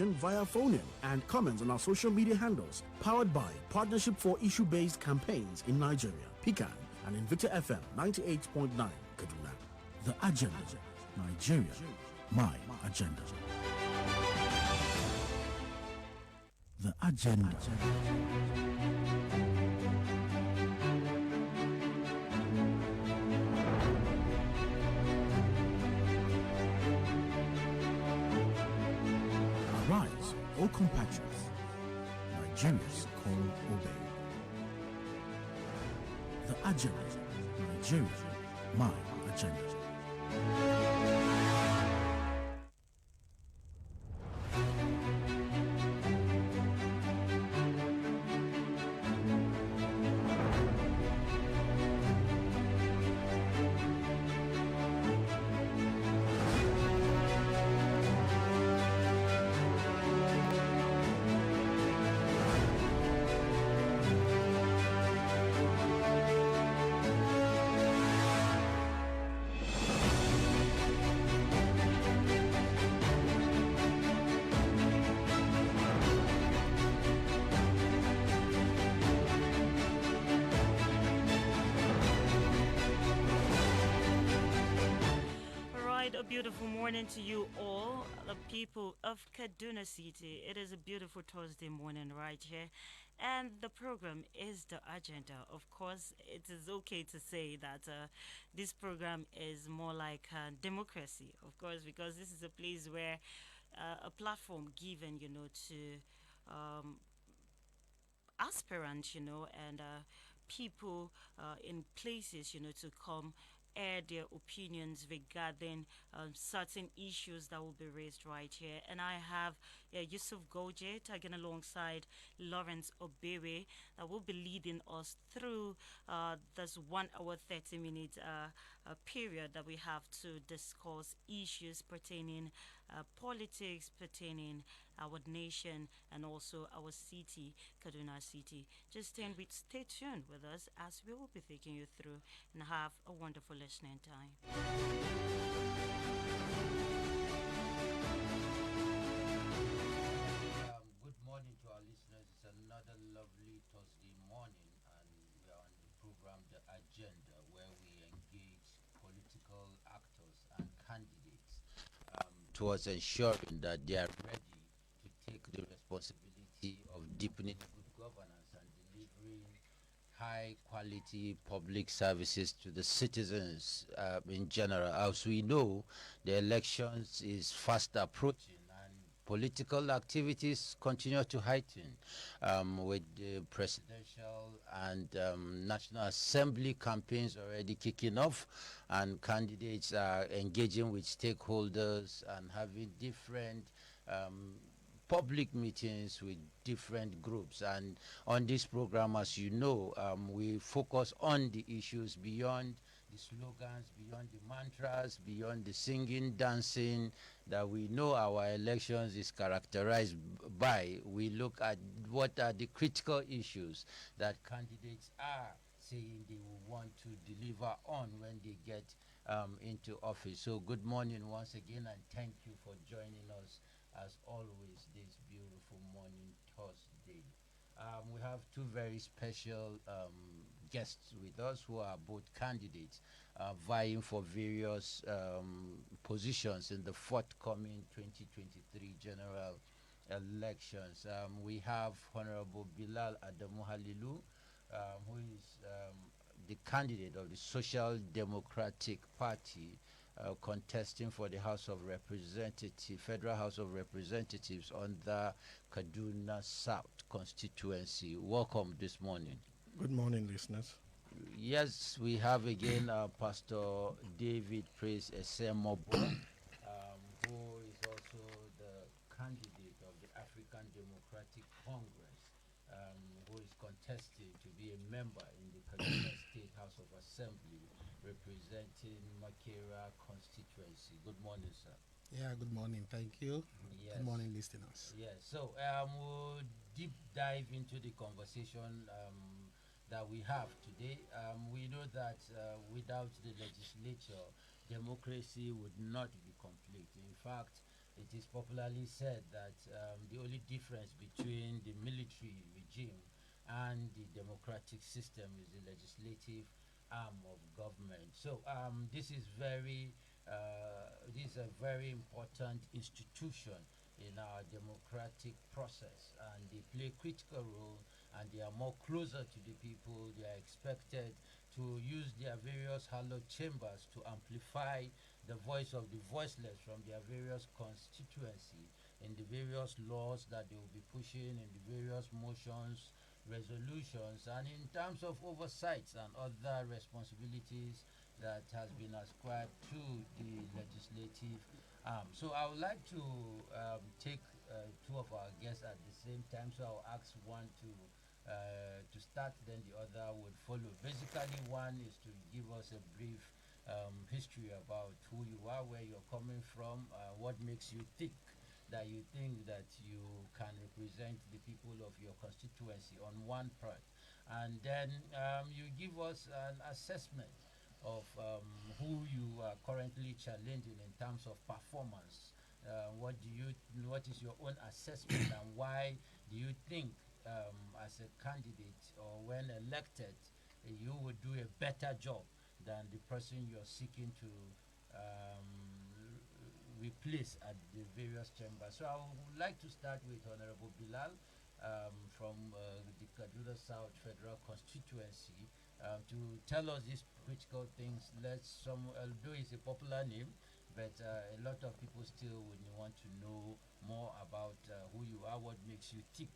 question via phone in and comments on our social media handles. Powered by Partnership for Issue-Based Campaigns in Nigeria, PICAN, and Invicta FM 98.9 Kaduna. The Agenda. Nigeria, my agenda. The Agenda. Arise, O compatriots, Nigeria's call obey. The Agenda, Nigeria, my agenda. Beautiful morning to you all, the people of Kaduna City. It is a beautiful Thursday morning right here, and the program is The Agenda. Of course, it is okay to say that this program is more like democracy, of course, because this is a place where a platform given, to aspirants, and people in places, to come air their opinions regarding certain issues that will be raised right here. And I have Yusuf Goje tagging alongside Lawrence Obewe that will be leading us through this 1 hour 30 minute period that we have to discuss issues pertaining politics, pertaining our nation, and also our city, Kaduna City. Just stay tuned with us as we will be taking you through, and have a wonderful listening time. Good morning to our listeners. It's another lovely Thursday morning, and we are on the program The Agenda, where we engage political actors and candidates towards ensuring that they are ready to take the responsibility of deepening good governance and delivering high quality public services to the citizens in general. As we know, the elections is fast approaching, and political activities continue to heighten with the presidential and National Assembly campaigns already kicking off, and candidates are engaging with stakeholders and having different public meetings with different groups. And on this program, as you know, we focus on the issues beyond the slogans, beyond the mantras, beyond the singing, dancing that we know our elections is characterized by. We look at what are the critical issues that candidates are saying they will want to deliver on when they get into office. So good morning once again, and thank you for joining us as always this beautiful morning Thursday. We have two very special guests with us who are both candidates vying for various positions in the forthcoming 2023 general elections. We have Honorable Bilal Adamu Halilu, who is the candidate of the Social Democratic Party, contesting for the House of Representatives, Federal House of Representatives on the Kaduna South constituency. Welcome this morning. Good morning, listeners. Yes, we have again Pastor David Praise Esemobo, who is also the candidate of the African Democratic Congress, who is contesting to be a member in the Kaduna State House of Assembly representing Makera constituency. Good morning, sir. Yeah, good morning. Thank you. Yes. Good morning, listeners. Yes, so we'll deep dive into the conversation that we have today. We know that without the legislature, democracy would not be complete. In fact, It is popularly said that the only difference between the military regime and the democratic system is the legislative arm of government. So this is a very important institution in our democratic process, and they play a critical role, and they are more closer to the people. They are expected to use their various hallowed chambers to amplify the voice of the voiceless from their various constituency in the various laws that they will be pushing, in the various motions, resolutions, and in terms of oversights and other responsibilities that has been ascribed to the legislative arm. So I would like to take two of our guests at the same time. So I'll ask one to start, then the other would follow. Basically, one is to give us a brief history about who you are, where you're coming from, what makes you think that you can represent the people of your constituency on one part, and then you give us an assessment of who you are currently challenging in terms of performance. What is your own assessment, and why do you think, as a candidate or when elected, you would do a better job than the person you're seeking to replace at the various chambers? So I would like to start with Honorable Bilal from the Kaduna South Federal Constituency to tell us these critical things. Although it's a popular name, but a lot of people still would want to know more about who you are, what makes you tick,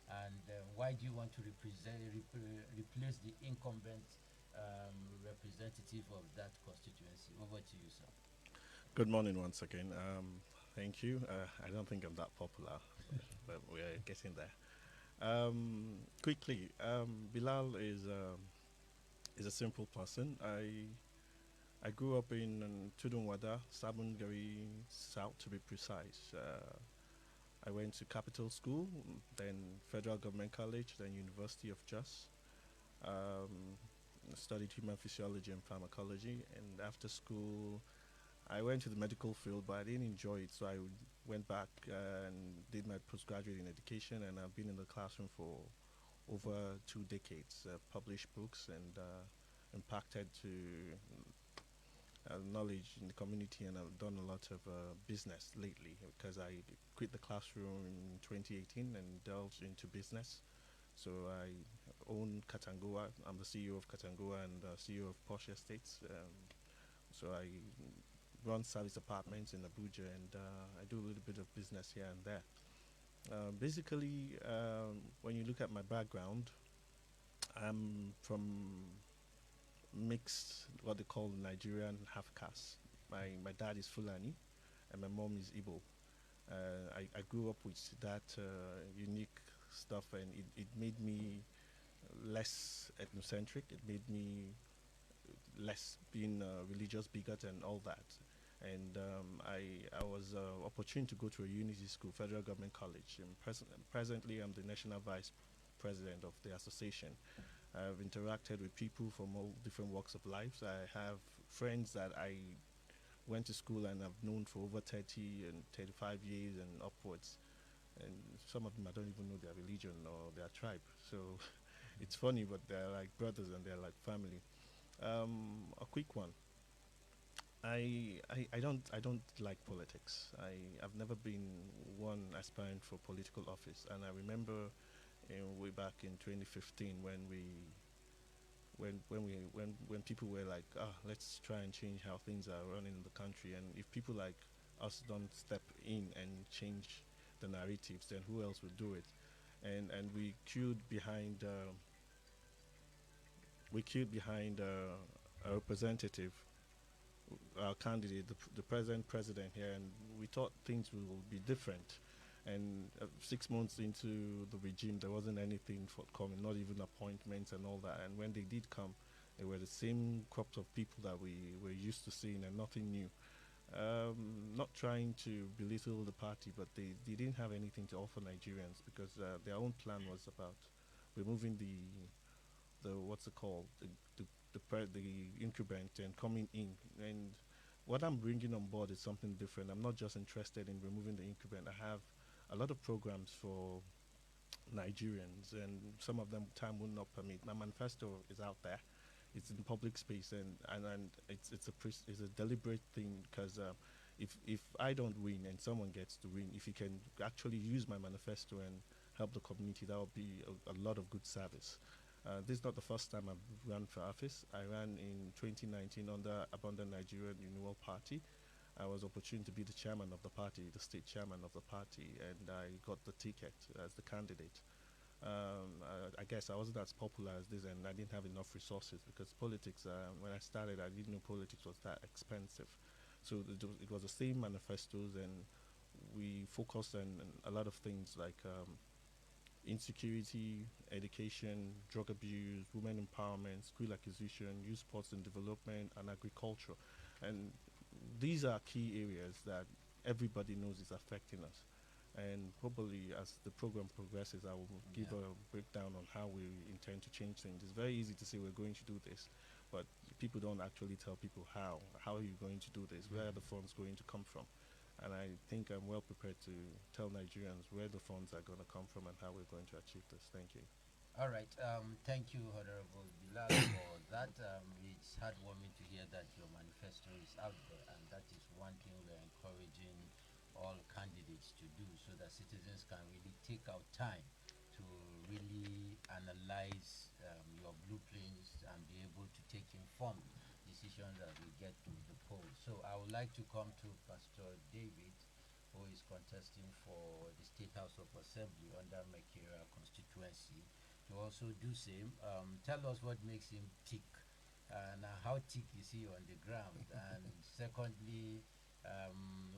and why do you want to replace the incumbent representative of that constituency? Over to you, sir. Good morning once again. Thank you. I don't think I'm that popular, but we're getting there. Quickly, Bilal is a simple person. I grew up in Tudunwada, Sabungari South to be precise. I went to Capital School, then Federal Government College, then University of Jos. Studied human physiology and pharmacology, and after school, I went to the medical field, but I didn't enjoy it, so I went back and did my postgraduate in education, and I've been in the classroom for over 2 decades. Published books and impacted to knowledge in the community, and I've done a lot of business lately because I quit the classroom in 2018 and delved into business. So I own Katangua. I'm the CEO of Katangua and CEO of Posh Estates. So I run service apartments in Abuja, and I do a little bit of business here and there. Basically, when you look at my background, I'm from mixed, what they call Nigerian half caste. My dad is Fulani, and my mom is Igbo. I grew up with that unique stuff, and it made me less ethnocentric. It made me less being a religious bigot and all that. And I was opportune to go to a unity school, Federal Government College. And presently, I'm the national vice president of the association. I've interacted with people from all different walks of life. I have friends that I went to school and I've known for over 30 and 35 years and upwards. And some of them I don't even know their religion or their tribe. So it's funny, but they're like brothers and they're like family. A quick one. I don't like politics. I've never been one aspirant for political office, and I remember way back in 2015 when people were like, let's try and change how things are running in the country, and if people like us don't step in and change the narratives, then who else will do it? And we queued behind a representative, our candidate, the present president here, and we thought things will be different. And 6 months into the regime, there wasn't anything forthcoming, not even appointments and all that. And when they did come, they were the same crops of people that we were used to seeing, and nothing new. Not trying to belittle the party, but they didn't have anything to offer Nigerians because their own plan was about removing the what's it called, the incumbent and coming in. And what I'm bringing on board is something different. I'm not just interested in removing the incumbent. I have a lot of programs for Nigerians, and some of them time will not permit. My manifesto is out there. It's in public space, and it's a deliberate thing because if I don't win and someone gets to win, if you can actually use my manifesto and help the community, that would be a lot of good service. This is not the first time I've run for office. I ran in 2019 under Abundant Nigerian Renewal Party. I was opportune to be the chairman of the party, the state chairman of the party, and I got the ticket as the candidate. I guess I wasn't as popular as this, and I didn't have enough resources because politics. When I started, I didn't know politics was that expensive. So it was the same manifestos, and we focused on a lot of things like insecurity, education, drug abuse, women empowerment, skill acquisition, youth sports and development, and agriculture. And these are key areas that everybody knows is affecting us. And probably as the program progresses, I will give Yeah. a breakdown on how we intend to change things. It's very easy to say we're going to do this, but people don't actually tell people how. How are you going to do this? Where are the funds going to come from? And I think I'm well prepared to tell Nigerians where the funds are going to come from and how we're going to achieve this. Thank you. All right. Thank you, Honorable Bilal, for that. It's heartwarming to hear that your manifesto is out there, and that is one thing we're encouraging all candidates to do, so that citizens can really take out time to really analyze your blueprints and be able to take informed decisions as we get to the polls. So I would like to come to Pastor David, who is contesting for the State House of Assembly under Makera constituency, to also do same. Tell us what makes him tick, and how tick is he on the ground, and secondly,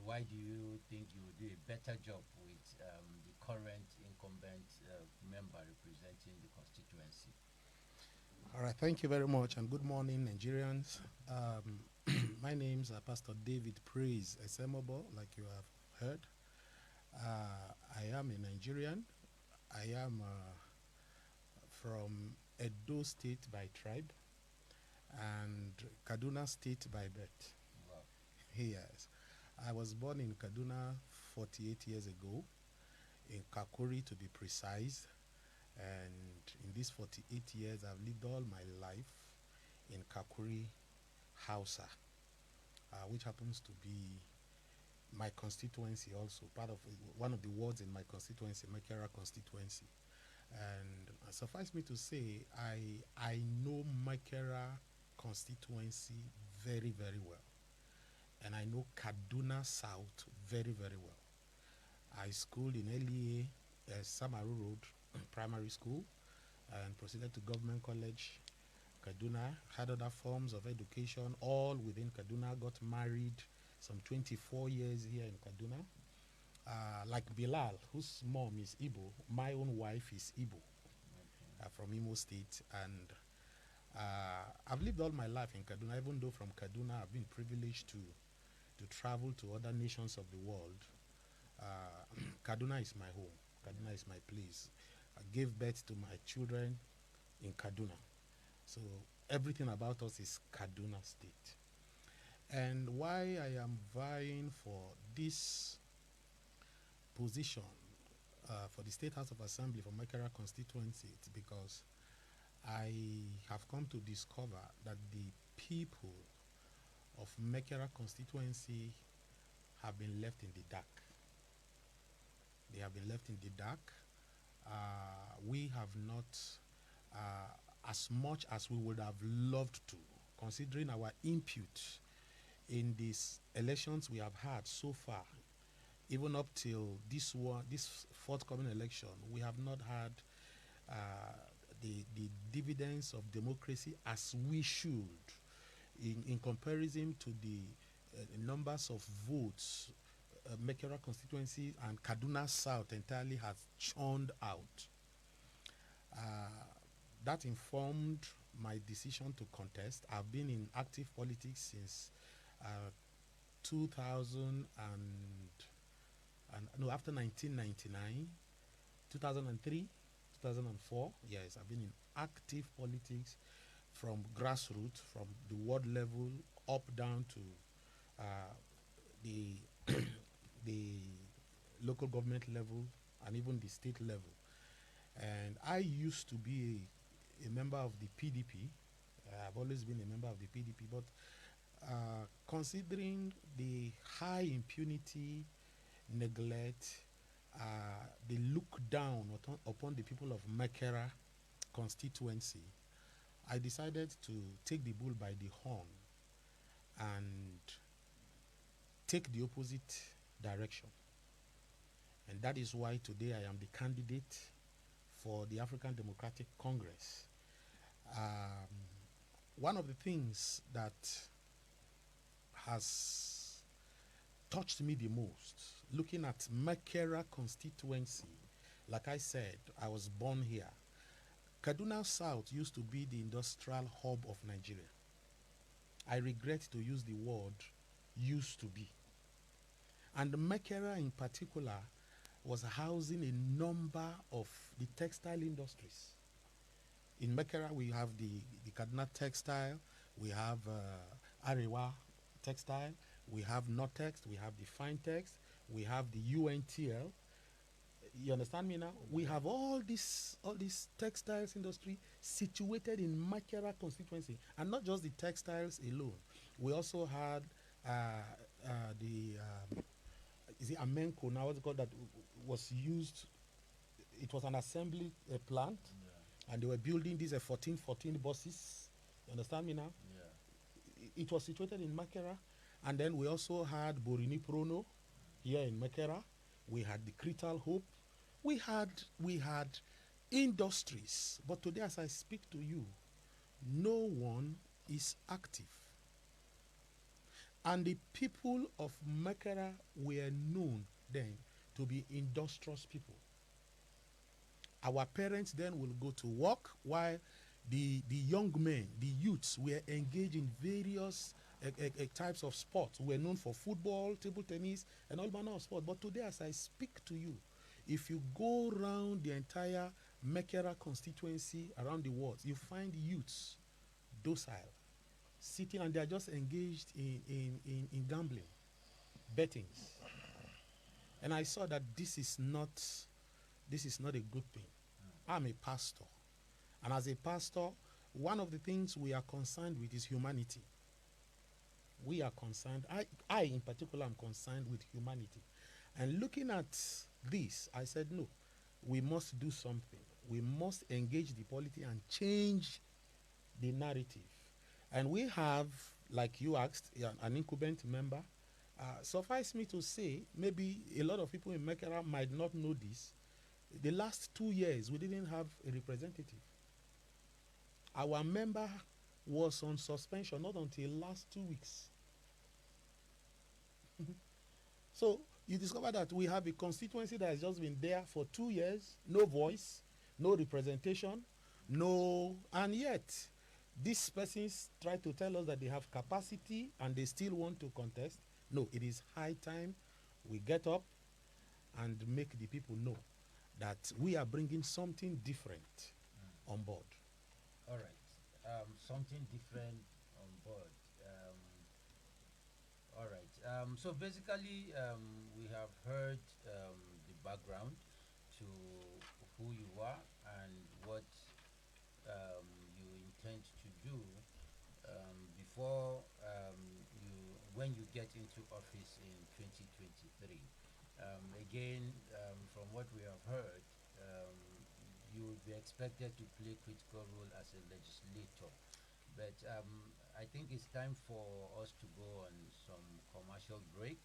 why do you think you will do a better job with the current incumbent member representing the constituency? All right, thank you very much, and good morning, Nigerians. My name's Pastor David Praise Esemobo, like you have heard. I am a Nigerian. I am from Edo State by tribe and Kaduna State by birth. Wow. Yes. I was born in Kaduna 48 years ago, in Kakuri to be precise. And in these 48 years, I've lived all my life in Kakuri, Hausa, which happens to be my constituency also, part of one of the wards in my constituency, Makera constituency. And suffice me to say, I know Makera constituency very, very well. And I know Kaduna South very, very well. I schooled in LEA, Samaru Road Primary School, and proceeded to Government College, Kaduna, had other forms of education, all within Kaduna, got married some 24 years here in Kaduna. Like Bilal, whose mom is Igbo, my own wife is Igbo, from Imo State, and I've lived all my life in Kaduna, even though from Kaduna I've been privileged to travel to other nations of the world. Kaduna is my home. Kaduna is my place. I gave birth to my children in Kaduna. So everything about us is Kaduna State. And why I am vying for this position for the State House of Assembly for Makera constituency, it's because I have come to discover that the people of Makera constituency have been left in the dark. They have been left in the dark. We have not, as much as we would have loved to, considering our input in these elections we have had so far, even up till this forthcoming election, we have not had the dividends of democracy as we should, in comparison to the numbers of votes Makera constituency and Kaduna South entirely has churned out. That informed my decision to contest. I've been in active politics since 2000 after 1999, 2003, 2004. Yes, I've been in active politics from grassroots, from the ward level up down to the the local government level and even the state level. And I used to be a member of the PDP. I've always been a member of the PDP, but considering the high impunity, neglect, the look down upon the people of Mekera constituency, I decided to take the bull by the horn and take the opposite direction. And that is why today I am the candidate for the African Democratic Congress. One of the things that has touched me the most, looking at Mekera constituency, like I said, I was born here. Kaduna South used to be the industrial hub of Nigeria. I regret to use the word used to be. And Mekera in particular was housing a number of the textile industries. In Mekera, we have the Kaduna Textile, we have Arewa Textile, we have Notex, we have the Finetex, we have the UNTL. You understand me now? We have all this textiles industry situated in Mekera constituency, and not just the textiles alone. We also had is it Amenco now? What's it called, that was used? It was an assembly plant, and they were building these 1414 buses. You understand me now? Yeah. It was situated in Mekera, and then we also had Borini Prono here in Mekera. We had the Krital Hope. We had industries, but today, as I speak to you, no one is active. And the people of Mekera were known then to be industrious people. Our parents then will go to work while the young men, the youths, were engaged in various types of sports. We were known for football, table tennis, and all manner of sports. But today, as I speak to you, if you go around the entire Mekera constituency around the world, you find youths docile, sitting, and they are just engaged in gambling, bettings. And I saw that this is not a good thing. I'm a pastor. And as a pastor, one of the things we are concerned with is humanity. We are concerned, I in particular am concerned with humanity. And looking at this, I said, no, we must do something. We must engage the polity and change the narrative. And we have, like you asked, an incumbent member. Suffice me to say, maybe a lot of people in Mekera might not know this. The last 2 years, we didn't have a representative. Our member was on suspension not until last 2 weeks. So you discover that we have a constituency that has just been there for 2 years, no voice, no representation, and yet these persons try to tell us that they have capacity and they still want to contest. No, it is high time we get up and make the people know that we are bringing something different on board. All right, something different on board. All right. So basically, we have heard the background to who you are and what you intend to do before when you get into office in 2023. Again, from what we have heard, you will be expected to play critical role as a legislator. But I think it's time for us to go on some commercial break.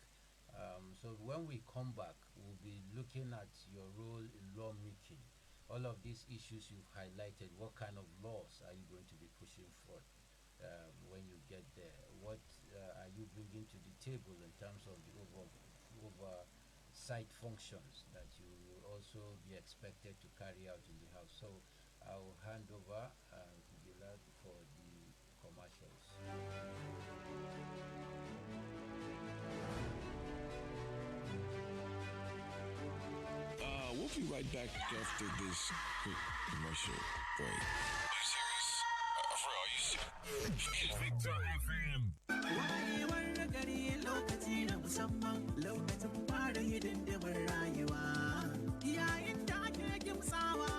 So when we come back, we'll be looking at your role in lawmaking. All of these issues you've highlighted, what kind of laws are you going to be pushing for when you get there? What are you bringing to the table in terms of the oversight functions that you will also be expected to carry out in the House? So I'll hand over to Bilal for the commercials. We'll be right back after this quick commercial break. New series of Price is Victor FM. Wayewar gari lokaci na musamman lokacin fara hidindimin rayuwa. Yayin da ake kimsawa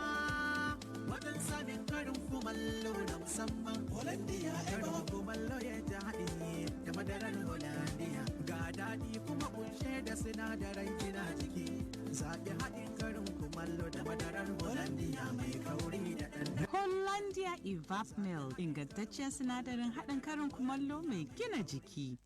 wajen sanin karin kumallo na musamman. Hollandia karin kumallo ya ta haɗi da madarar Hollandia. Ga daɗi kuma kunshe da sinadaran gina jiki. Zaɓi haɗin karin kumallo da madarar Hollandia mai kauri da ɗan. Hollandia Evap Milk ingantacciyar sinadarin haɗin karin kumallo mai gina jiki.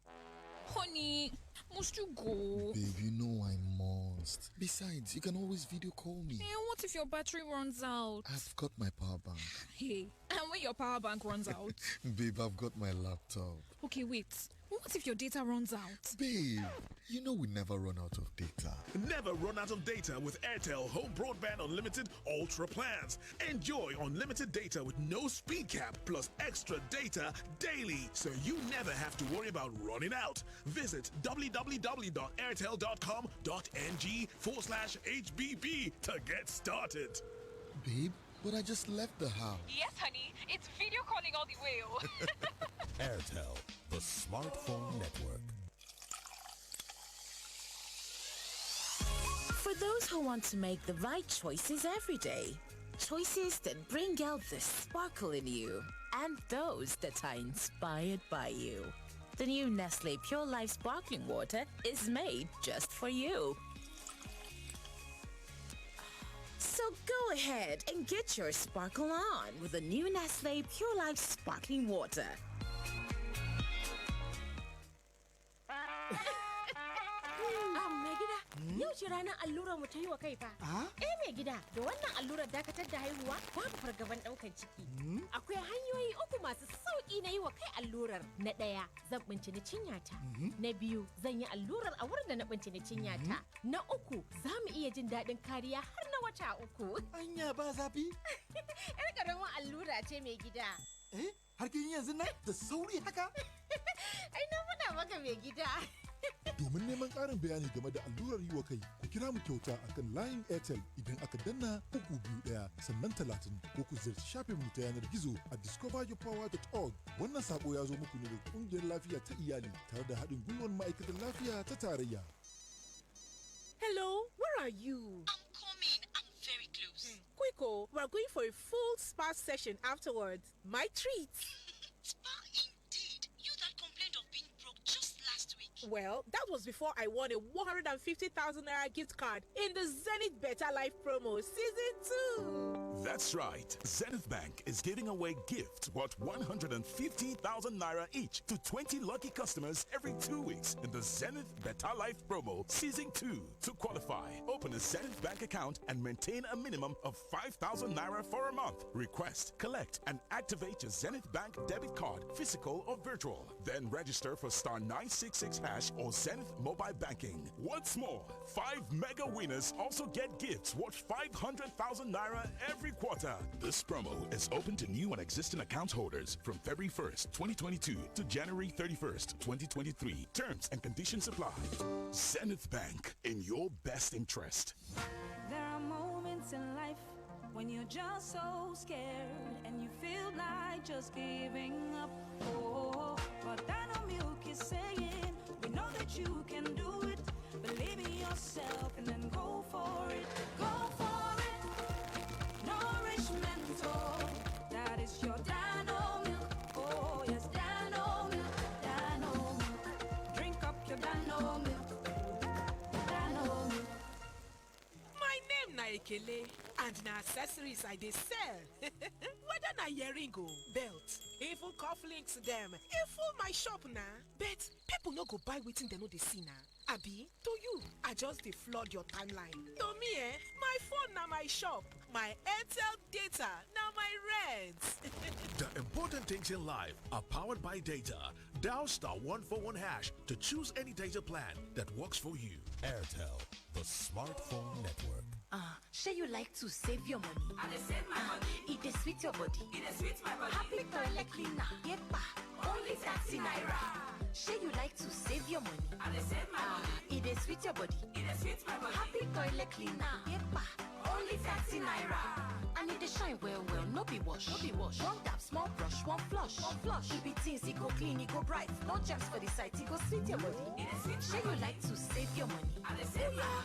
Honey, must you go? Babe, you know I must. Besides, you can always video call me. Hey, what if your battery runs out? I've got my power bank. Hey, and when your power bank runs out? Babe, I've got my laptop. Okay, wait. What if your data runs out? Babe, you know we never run out of data. Never run out of data with Airtel Home Broadband Unlimited Ultra plans. Enjoy unlimited data with no speed cap plus extra data daily, so you never have to worry about running out. Visit www.airtel.com.ng/HBB to get started. Babe, but I just left the house. Yes, honey. It's video calling all the way. Airtel, the smartphone network. For those who want to make the right choices every day, choices that bring out the sparkle in you, and those that are inspired by you, the new Nestle Pure Life Sparkling Water is made just for you. So go ahead and get your sparkle on with the new Nestle Pure Life Sparkling Water. Mai gida, yau ce ranar allurar mu ta yi wa kai fa. Mai gida, da wannan allurar dakatar da haihuwa babu fargaban ɗaukar ciki. Akwai hanyoyi uku masu sauƙi na yi wa kai allurar. Na ɗaya, zan bincini cinyata. Na biyu, zan yi allurar a wurin da na bincini cinyata. Na uku, za mu iya jin daɗin kariya har na wata uku. Anya ba zafi? Yar ƙaramin allura ce mai gida. Har kin yanzu nan da sauri haka? Ai na faɗa maka mai gida. Domin neman ƙarin bayani game da allurar yi wa kai, ku kira mu kyauta akan layin Airtel idan aka danna 321 sannan 30 ko ku ziyarci shafin mu ta yanar gizo a discoveryourpower.org. Wannan sako ya zo muku ne da ƙungiyar lafiya ta iyali tare da haɗin gwiwar ma'aikatan lafiya ta tarayya. Hello, where are you? I'm coming. I'm very close. Quico, we're going for a full spa session afterwards. My treat. Spa indeed. You that complained of being broke just last week. Well, that was before I won a 150,000 naira gift card in the Zenith Better Life promo season 2. That's right. Zenith Bank is giving away gifts worth 150,000 naira each to 20 lucky customers every 2 weeks in the Zenith Better Life promo season 2. To qualify, open a Zenith Bank account and maintain a minimum of 5,000 naira for a month. Request, collect, and activate your Zenith Bank debit card, physical or virtual. Then register for star 966 hash or Zenith mobile banking. What's more, 5 mega winners also get gifts worth 500,000 naira every quarter. This promo is open to new and existing account holders from February 1st, 2022 to January 31st, 2023. Terms and conditions apply. Zenith Bank, in your best interest. There are moments in life when you're just so scared and you feel like just giving up. Oh, but Dino Milk is saying, we know that you can do it. Believe in yourself and then go for it. Go for it. Nourishment, oh, that is your Dino Milk. Oh, yes, Dino Milk, Dino Milk. Drink up your Dino Milk, Dino Milk. My name na Ekele, and na accessories I dey sell. Whether na earring o, belt, even cufflinks dem, e full my shop na. But people no go buy wetin dem no dey see na. Abi, to you, I just dey flood your timeline. To me, my phone na my shop. My Airtel data na my rent. The important things in life are powered by data. Dial star 141 hash to choose any data plan that works for you. Airtel, the smartphone network. Sure you like to save your money? I dey save my money. It dey sweet your body. It dey sweet my body. Happy toilet cleaner. Yepa. Only 30 naira. Sure you like to save your money? I dey save my money. It dey sweet your body. It dey sweet my body. Happy toilet cleaner. Yepa. Only 30 naira. And e dey shine well well, no be wash, no be wash. One tap, small brush, one flush, one flush. E be things, e go clean, e go bright. No germs for the site, e go sweet your body. Shey you like to save your money?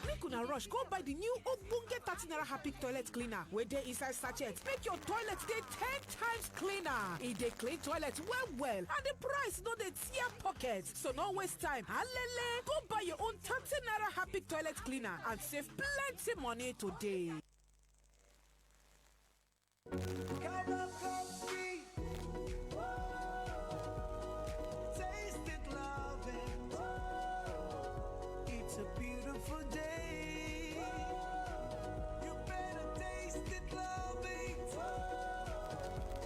Make una rush go buy the new ogbonge 30 naira Happy toilet cleaner wey dey inside sachet. Make your toilet dey 10 times cleaner. E dey clean toilet well well and the price no dey tear pocket. So no waste time. Alele, go buy your own 30 naira Happy toilet cleaner and save plenty money today. It's a beautiful day. You better taste it, love it.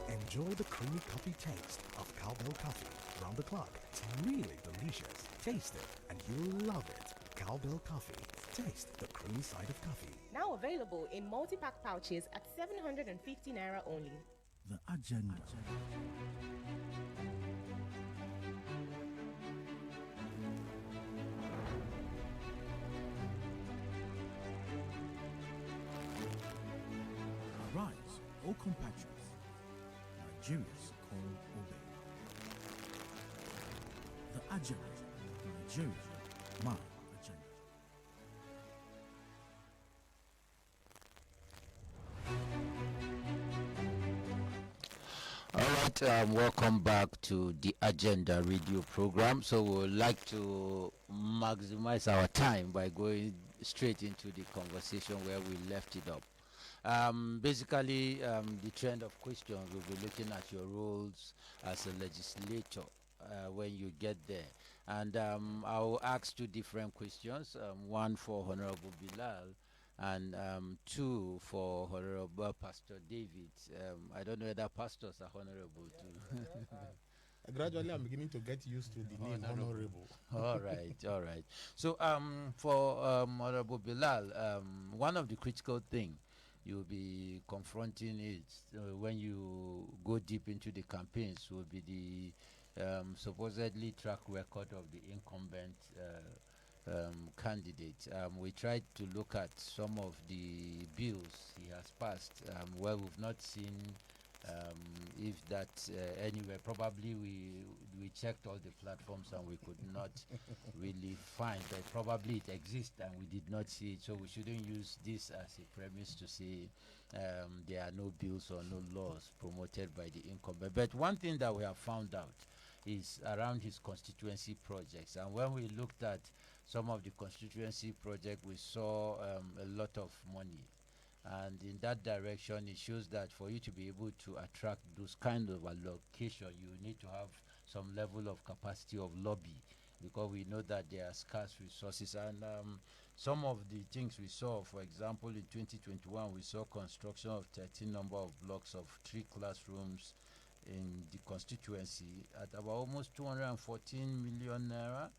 Enjoy the creamy coffee taste of Cowbell Coffee round the clock. It's really delicious. Taste it and you'll love it. Cowbell Coffee. Taste the creamy side of coffee. Now available in multi-pack pouches at 750 naira only. The agenda. Arise, O compatriots. Nigeria's call obey. The agenda. Nigeria, my agenda. All right, welcome back to the Agenda Radio program. So we would like to maximize our time by going straight into the conversation where we left it up. Basically, the trend of questions, we'll be looking at your roles as a legislator when you get there. And I'll ask two different questions, one for Honorable Bilal and two for Honorable Pastor David. I don't know whether pastors are honorable too. Gradually, I'm beginning to get used to the name honorable. All right, all right. So for Honorable Bilal, one of the critical things you'll be confronting is when you go deep into the campaigns will be the supposedly track record of the incumbent candidate. We tried to look at some of the bills he has passed. Well, we've not seen if that anywhere. Probably we checked all the platforms and we could not really find that. Probably it exists and we did not see it. So we shouldn't use this as a premise to say there are no bills or no laws promoted by the incumbent. But one thing that we have found out is around his constituency projects. And when we looked at some of the constituency projects, we saw a lot of money. And in that direction, it shows that for you to be able to attract those kind of allocation, you need to have some level of capacity of lobby, because we know that there are scarce resources. And some of the things we saw, for example, in 2021, we saw construction of 13 number of blocks of 3 classrooms in the constituency at about almost 214 million naira.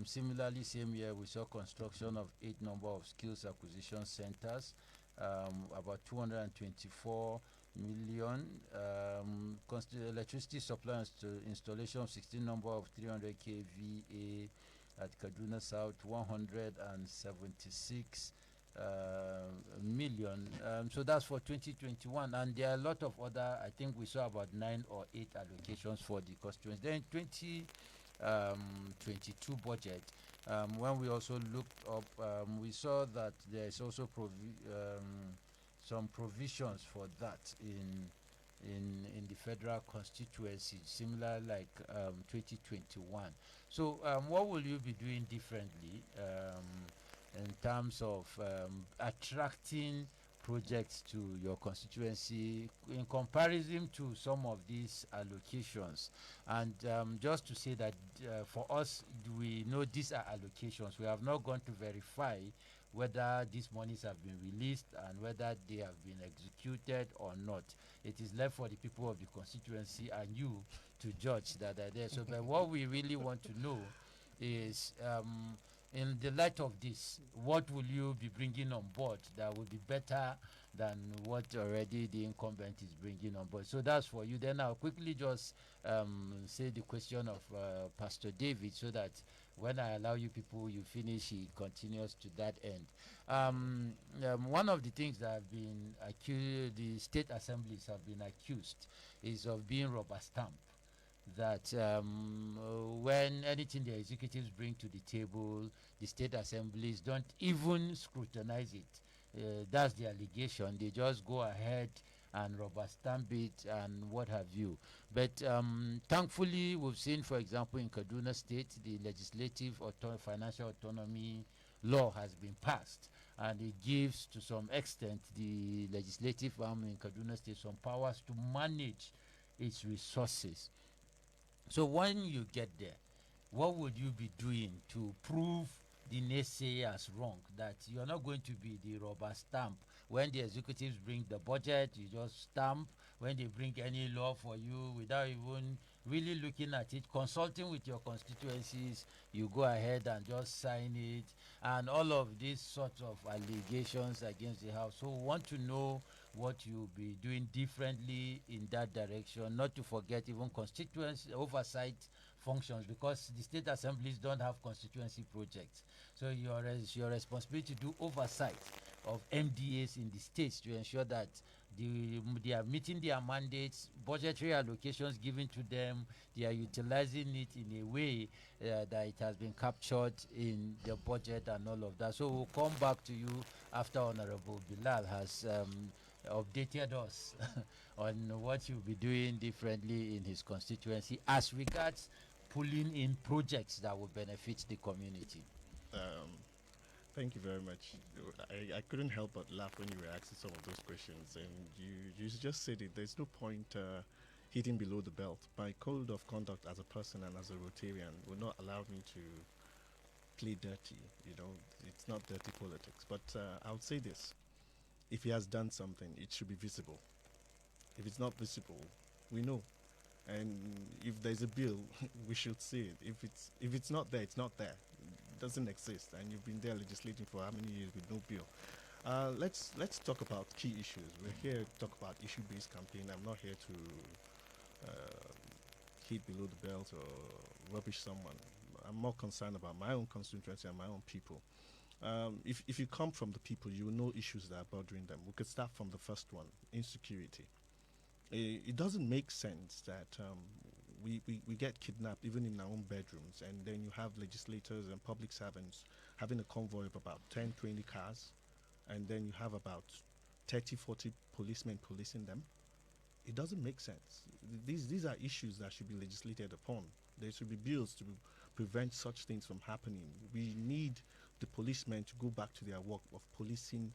Similarly, same year, we saw construction of 8 number of skills acquisition centers, about 224 million. Electricity supply installation of 16 number of 300 kVA at Kaduna South, 176 million. So that's for 2021, and there are a lot of other. I think we saw about 9 or 8 allocations for the constituency. Then 2022 budget, when we also looked up, we saw that there is also some provisions for that in the federal constituency, similar like 2021. So what will you be doing differently in terms of attracting projects to your constituency in comparison to some of these allocations? And just to say that for us, we know these are allocations. We have not gone to verify whether these monies have been released and whether they have been executed or not. It is left for the people of the constituency and you to judge that are there. So but what we really want to know is in the light of this, what will you be bringing on board that will be better than what already the incumbent is bringing on board? So that's for you. Then I'll quickly just say the question of Pastor David, so that when I allow you people, you finish, he continues to that end. One of the things that have been accused, the state assemblies have been accused, is of being rubber stamp. That when anything the executives bring to the table, the state assemblies don't even scrutinize it. That's the allegation. They just go ahead and rubber stamp it and what have you. But thankfully, we've seen, for example, in Kaduna State, the legislative financial autonomy law has been passed, and it gives, to some extent, the legislative arm in Kaduna State some powers to manage its resources. So when you get there, what would you be doing to prove the naysayers wrong, that you're not going to be the rubber stamp? When the executives bring the budget, you just stamp. When they bring any law for you, without even really looking at it, consulting with your constituencies, you go ahead and just sign it, and all of these sorts of allegations against the House. So we want to know what you'll be doing differently in that direction, not to forget even constituency oversight functions, because the state assemblies don't have constituency projects. So it's your responsibility to do oversight of MDAs in the states to ensure that they are meeting their mandates, budgetary allocations given to them, they are utilizing it in a way that it has been captured in the budget and all of that. So we'll come back to you after Honorable Bilal has updated us on what you'll be doing differently in his constituency as regards pulling in projects that will benefit the community. Thank you very much. I couldn't help but laugh when you were asking some of those questions, and you just said it. There's no point hitting below the belt. My code of conduct as a person and as a Rotarian will not allow me to play dirty. You know, it's not dirty politics. But I would say this: if he has done something, it should be visible. If it's not visible, we know. And if there's a bill, we should see it. If it's not there, it's not there. It doesn't exist. And you've been there legislating for how many years with no bill? Let's talk about key issues. We're here to talk about issue-based campaign. I'm not here to hit below the belt or rubbish someone. I'm more concerned about my own constituency and my own people. If you come from the people, you will know issues that are bothering them. We could start from the first one: insecurity. It doesn't make sense that we get kidnapped even in our own bedrooms, and then you have legislators and public servants having a convoy of about 10, 20 cars, and then you have about 30, 40 policemen policing them. It doesn't make sense. These are issues that should be legislated upon. There should be bills to prevent such things from happening. We need the policemen to go back to their work of policing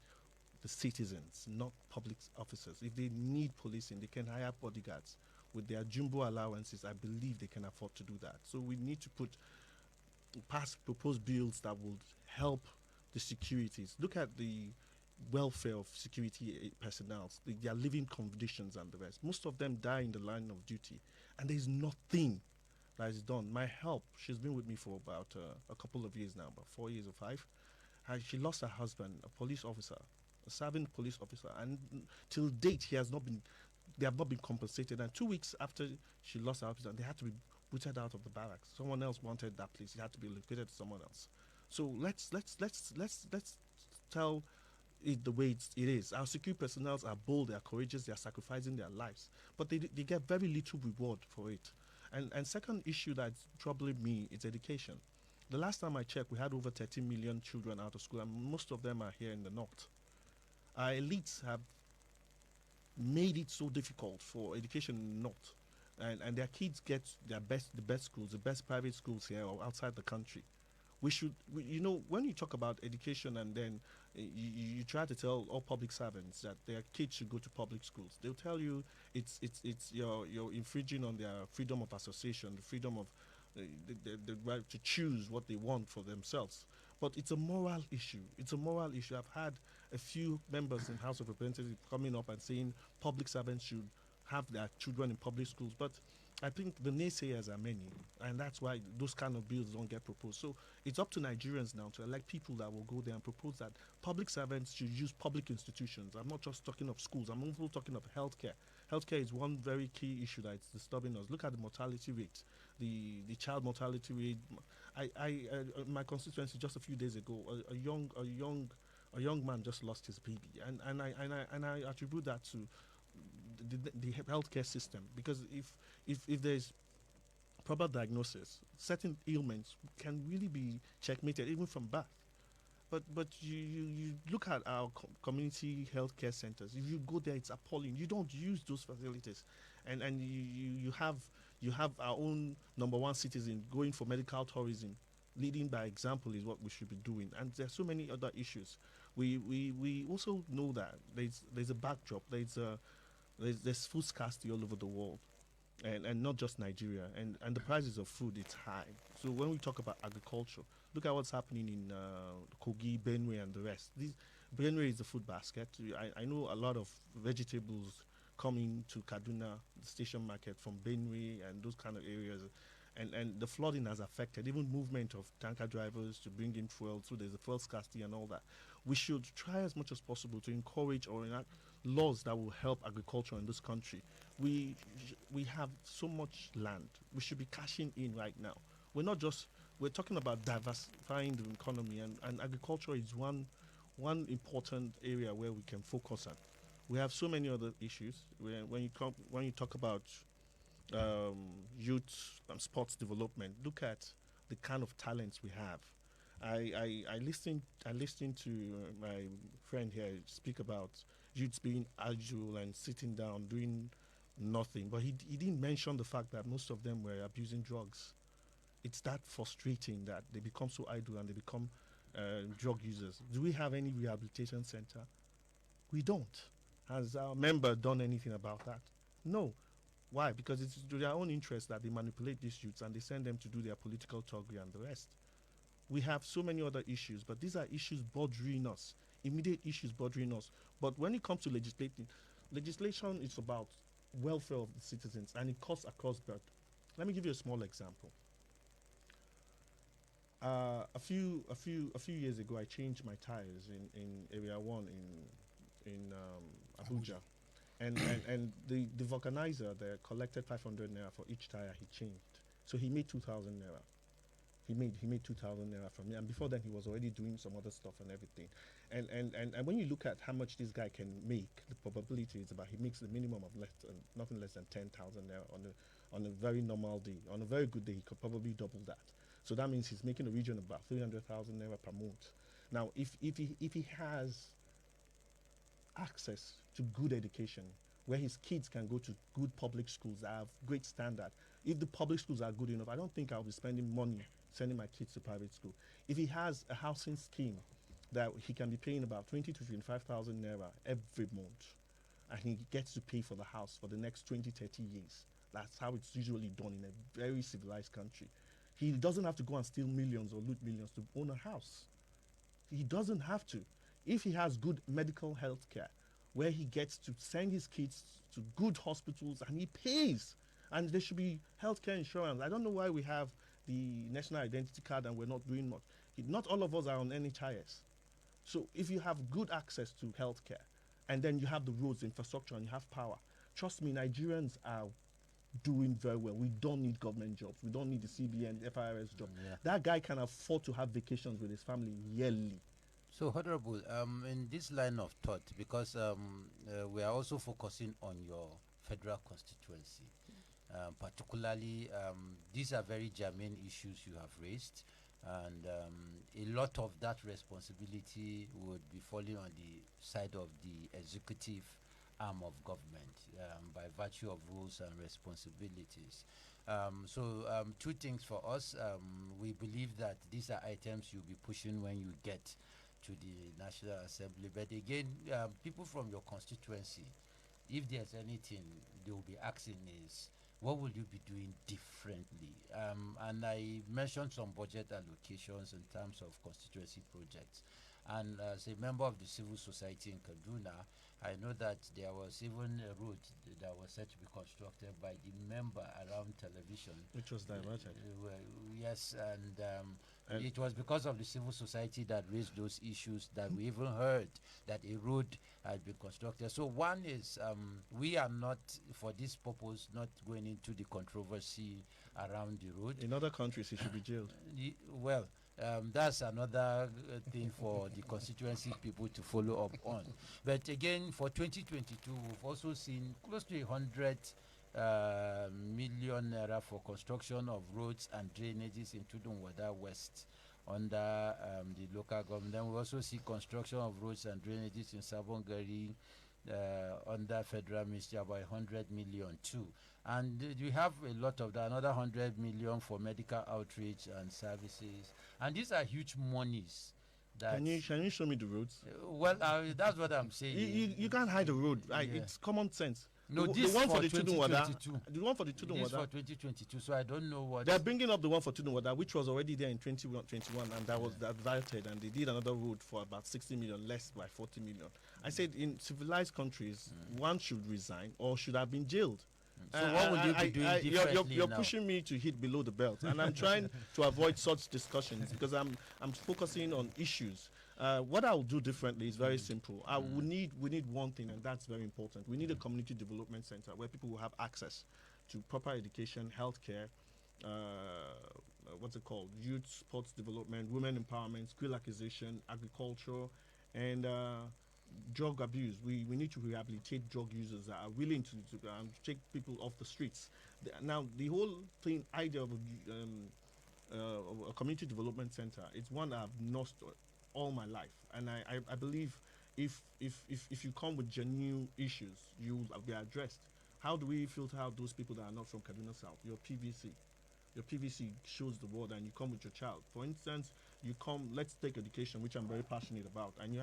the citizens, not public officers. If they need policing, they can hire bodyguards. With their jumbo allowances, I believe they can afford to do that. So we need to pass proposed bills that will help the securities. Look at the welfare of security personnel, their living conditions and the rest. Most of them die in the line of duty, and there's nothing that is done. My help, she's been with me for about a couple of years now, about 4 years or 5. She lost her husband, a police officer, a serving police officer, and till date they have not been compensated. And 2 weeks after she lost her husband, they had to be booted out of the barracks. Someone else wanted that place; it had to be located to someone else. So let's tell it the way it is. Our security personnel are bold, they are courageous, they are sacrificing their lives, but they get very little reward for it. And second issue that's troubling me is education. The last time I checked, we had over 13 million children out of school, and most of them are here in the north. Our elites have made it so difficult for education in the north, and their kids get the best schools, the best private schools here or outside the country. When you talk about education and then you try to tell all public servants that their kids should go to public schools, they'll tell you you're infringing on their freedom of association, the freedom of the right to choose what they want for themselves. But it's a moral issue. It's a moral issue. I've had a few members in House of Representatives coming up and saying public servants should have their children in public schools. But I think the naysayers are many, and that's why those kind of bills don't get proposed. So it's up to Nigerians now to elect people that will go there and propose that public servants should use public institutions. I'm not just talking of schools, I'm also talking of healthcare. Healthcare is one very key issue that is disturbing us. Look at the mortality rate, the child mortality rate. My constituency just a few days ago, a young man just lost his baby, and I attribute that to the healthcare system, because if there's proper diagnosis, certain ailments can really be checkmated even from birth. But you look at our community healthcare centers. If you go there, it's appalling. You don't use those facilities, and you have our own number one citizen going for medical tourism. Leading by example is what we should be doing, and there's so many other issues. We also know that there's a backdrop. There's food scarcity all over the world, and not just Nigeria, and the prices of food, it's high. So when we talk about agriculture, look at what's happening in Kogi, Benue, and the rest. Benue is the food basket. I know a lot of vegetables coming to Kaduna, the station market, from Benue and those kind of areas. And the flooding has affected even movement of tanker drivers to bring in fuel, so there's a fuel scarcity and all that. We should try as much as possible to encourage or enact laws that will help agriculture in this country. We have so much land. We should be cashing in right now. We're talking about diversifying the economy, and agriculture is one important area where we can focus on. We have so many other issues. When you talk about youth and sports development, look at the kind of talents we have. I listened to my friend here speak about youths being agile and sitting down doing nothing, but he didn't mention the fact that most of them were abusing drugs. It's that frustrating that they become so idle and they become drug users. Do we have any rehabilitation center? We don't. Has our member done anything about that? No. Why? Because it's to their own interest that they manipulate these youths and they send them to do their political toggery and the rest. We have so many other issues, but these are issues bothering us, immediate issues bothering us. But when it comes to legislation is about welfare of the citizens, and it cuts across board. Let me give you a small example. A few years ago, I changed my tires in Area 1 in Abuja. And the vulcanizer there collected 500 naira for each tire he changed. So he made 2,000 naira. He made 2,000 naira from me, and before then he was already doing some other stuff and everything. And when you look at how much this guy can make, the probability is about he makes the minimum of nothing less than 10,000 naira on a very normal day. On a very good day, he could probably double that. So that means he's making a region of about 300,000 naira per month. Now, if he has access to good education, where his kids can go to good public schools that have great standard. If the public schools are good enough, I don't think I'll be spending money sending my kids to private school. If he has a housing scheme that he can be paying about 20 to 25,000 naira every month, and he gets to pay for the house for the next 20, 30 years. That's how it's usually done in a very civilized country. He doesn't have to go and steal millions or loot millions to own a house. He doesn't have to. If he has good medical health care, where he gets to send his kids to good hospitals and he pays, and there should be healthcare insurance. I don't know why we have the national identity card and we're not doing much. Not all of us are on NHIS. So if you have good access to healthcare, and then you have the roads, infrastructure, and you have power, trust me, Nigerians are doing very well. We don't need government jobs. We don't need the CBN, FIRS job. Yeah. That guy can afford to have vacations with his family yearly. So, Honorable, in this line of thought, because we are also focusing on your federal constituency, particularly these are very germane issues you have raised, and a lot of that responsibility would be falling on the side of the executive arm of government by virtue of rules and responsibilities. So two things for us. We believe that these are items you'll be pushing when you get to the National Assembly. But again, people from your constituency, if there's anything they will be asking is, what will you be doing differently? And I mentioned some budget allocations in terms of constituency projects. And as a member of the civil society in Kaduna, I know that there was even a route that was set to be constructed by the member around television. Which was diverted. Yes, and it was because of the civil society that raised those issues that we even heard that a road had been constructed. So one is we are not, for this purpose, not going into the controversy around the road. In other countries, he should be jailed. Well, that's another thing for the constituency people to follow up on. But again, for 2022, we've also seen close to 100 million naira for construction of roads and drainages in Tudunwada West under the local government. Then we also see construction of roads and drainages in Sabongari under federal ministry, about 100 million too. And we have a lot of that, another 100 million for medical outreach and services. And these are huge monies. Can you show me the roads? Well, that's what I'm saying. You can't hide the road. Right? Yeah. It's common sense. No, the this one for the 2022. The one for the Tudunwada. This for 2022. So I don't know what. They're bringing up the one for Tudunwada, which was already there in 2021, and that was diverted, and they did another road for about 60 million, less by 40 million. I said in civilized countries, one should resign or should have been jailed. So what would you be doing differently You're now? pushing me to hit below the belt, and I'm trying to avoid such discussions because I'm focusing on issues. What I'll do differently is very simple. We need one thing, and that's very important. We need a community development center where people will have access to proper education, healthcare, what's it called, youth sports development, women empowerment, skill acquisition, agriculture, and drug abuse. We need to rehabilitate drug users that are willing to take people off the streets. Now, the whole idea of a community development center, it's one that I've nursed all my life, and I believe if you come with genuine issues, you will be addressed. How do we filter out those people that are not from Kaduna South? Your PVC shows the world, and you come with your child. For instance, you come. Let's take education, which I'm very passionate about, and you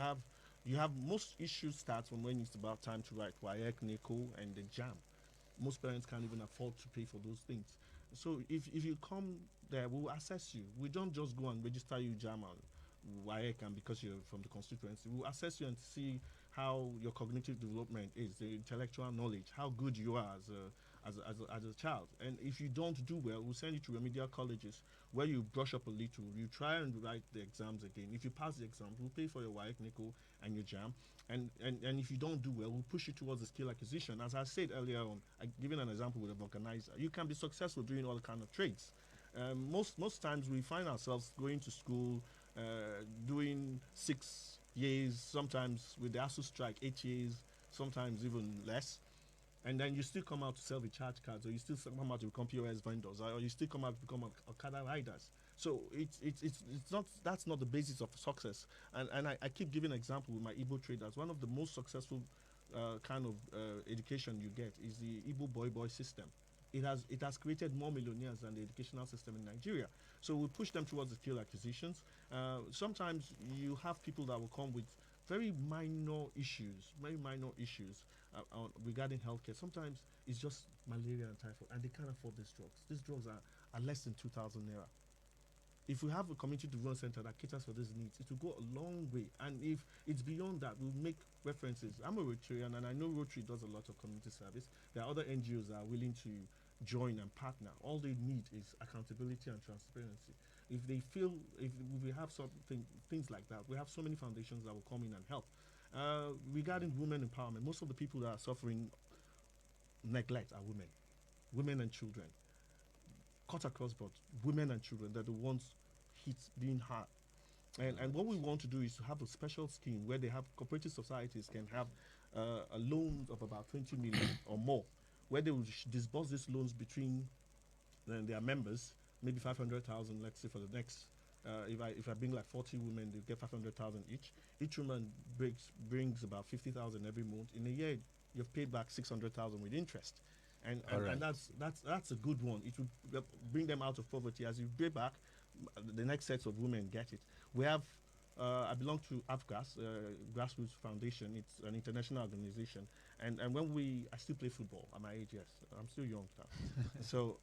have most issues start from when it's about time to write WAEC, NECO, and the JAM. Most parents can't even afford to pay for those things. So if you come there, we'll assess you. We don't just go and register you JAM and WAEC, and because you're from the constituency, we'll assess you and see how your cognitive development is, the intellectual knowledge, how good you are as a child. And if you don't do well, we'll send you to remedial colleges where you brush up a little, you try and write the exams again. If you pass the exams, we'll pay for your WAEC, NECO, and your JAM. And if you don't do well, we'll push you towards the skill acquisition. As I said earlier on, giving an example with a vulcanizer, you can be successful doing all kind of trades. Most times we find ourselves going to school, doing 6 years, sometimes with the ASU strike, 8 years, sometimes even less. And then you still come out to sell recharge cards, or you still come out to become POS vendors, or you still come out to become Okada riders. So that's not the basis of success. And I keep giving an example with my Igbo traders. One of the most successful kind of education you get is the Igbo boy system. It has created more millionaires than the educational system in Nigeria. So we push them towards the skill acquisitions. Sometimes you have people that will come with very minor issues regarding healthcare. Sometimes it's just malaria and typhoid, and they can't afford these drugs. These drugs are less than 2,000 naira. If we have a community development center that caters for these needs, it will go a long way. And if it's beyond that, we'll make references. I'm a Rotarian, and I know Rotary does a lot of community service. There are other NGOs that are willing to join and partner. All they need is accountability and transparency. If we have things like that, we have so many foundations that will come in and help. Regarding women empowerment, most of the people that are suffering neglect are women and children. Cut across board, women and children, they're the ones hit being hard. And what we want to do is to have a special scheme where they have cooperative societies can have a loan of about 20 million or more, where they will disburse these loans between their members, maybe 500,000, let's say for the next, if I bring like 40 women, they get 500,000 each. Each woman brings about 50,000 every month. In a year, you've paid back 600,000 with interest. And that's a good one. It will bring them out of poverty. As you pay back, the next set of women get it. We have, I belong to AFGAS, Grassroots Foundation. It's an international organization. And when I still play football at my age, yes, I'm still young now. So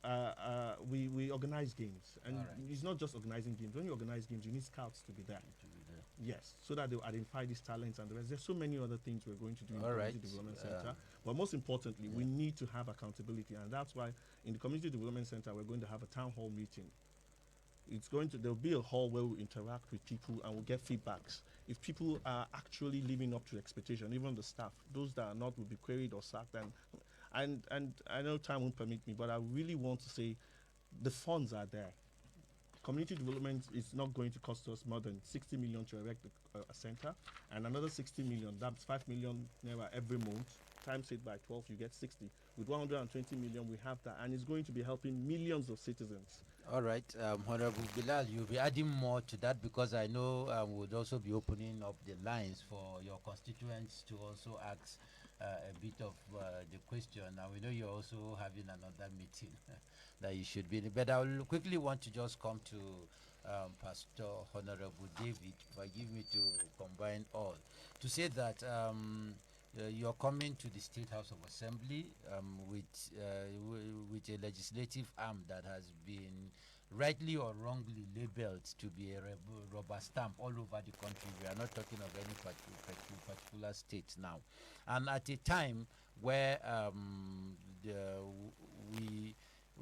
we organize games. And it's not just organizing games. When you organize games, you need scouts to be there. Yes, so that they'll identify these talents and the rest. There's so many other things we're going to do in the All Community right. Development Center. But most importantly, we need to have accountability, and that's why in the Community Development Center we're going to have a town hall meeting. There'll be a hall where we interact with people and we'll get feedbacks. If people are actually living up to expectation, even the staff, those that are not will be queried or sacked. And I know time won't permit me, but I really want to say the funds are there. Community development is not going to cost us more than 60 million to erect a center, and another 60 million, that's 5 million naira every month. Times it by 12, you get 60. With 120 million, we have that, and it's going to be helping millions of citizens. All right, Honorable Bilal, you'll be adding more to that because I know we'll also be opening up the lines for your constituents to also ask a bit of the question. Now, we know you're also having another meeting that you should be in. But I will quickly want to just come to Pastor Honorable David, forgive me to combine all, to say that you're coming to the State House of Assembly with a legislative arm that has been rightly or wrongly labeled to be a rubber stamp all over the country. We are not talking of any particular state now. And at a time where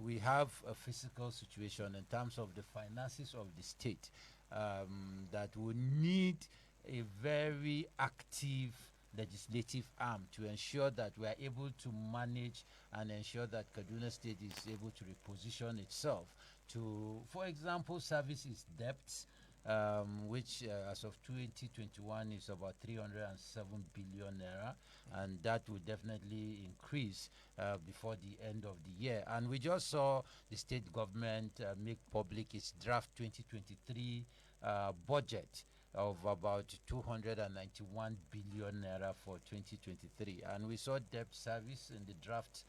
we have a physical situation in terms of the finances of the state that would need a very active legislative arm to ensure that we are able to manage and ensure that Kaduna State is able to reposition itself to, for example, service its debts, which as of 2021 is about 307 billion naira, and that will definitely increase before the end of the year. And we just saw the state government make public its draft 2023 budget of about 291 billion naira for 2023, and we saw debt service in the draft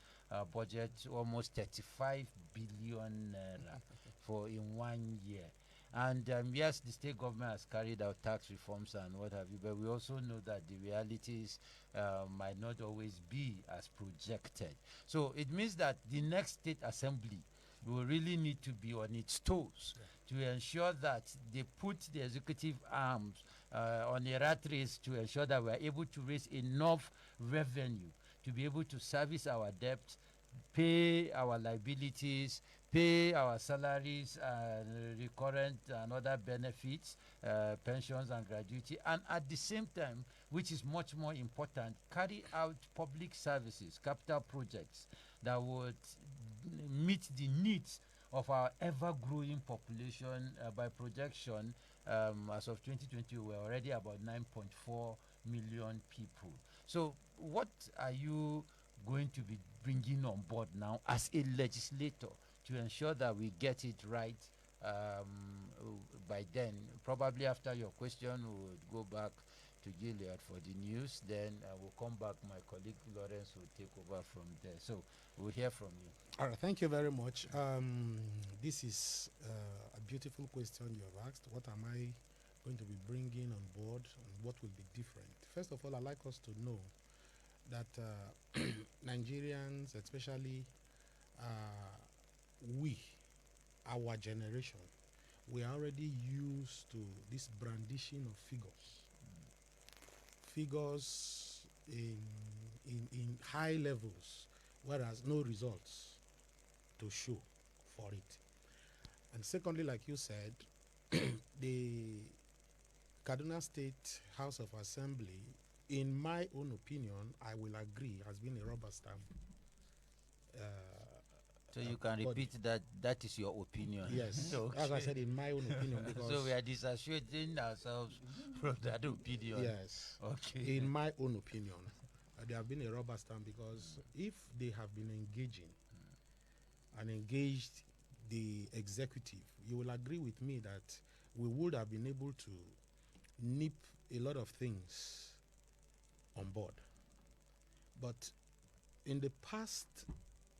budget almost 35 billion naira for in 1 year. And yes, the state government has carried out tax reforms and what have you, but we also know that the realities might not always be as projected. So it means that the next state assembly will really need to be on its toes to ensure that they put the executive arms on a rat race to ensure that we are able to raise enough revenue to be able to service our debt, pay our liabilities, pay our salaries, recurrent and other benefits, pensions and gratuity, and at the same time, which is much more important, carry out public services, capital projects that would meet the needs of our ever-growing population. By projection, as of 2020, we're already about 9.4 million people. So what are you going to be bringing on board now as a legislator to ensure that we get it right by then? Probably after your question, we'll go back to Gilead for the news. Then we'll come back. My colleague Lawrence will take over from there. So we'll hear from you. All right, thank you very much. This is a beautiful question you have asked. What am I going to be bringing on board and what will be different? First of all, I'd like us to know that Nigerians, especially our generation, we are already used to this brandishing of figures in high levels, whereas no results to show for it. And secondly, like you said, the Kaduna State House of Assembly, in my own opinion, I will agree, has been a rubber stamp. So you can repeat that. That is your opinion. Yes, Okay. as I said, in my own opinion, because so we are disassociating ourselves from that opinion. yes, Okay. in my own opinion, they have been a rubber stamp, because if they have been engaging and engaged the executive, you will agree with me that we would have been able to nip a lot of things on board. But in the past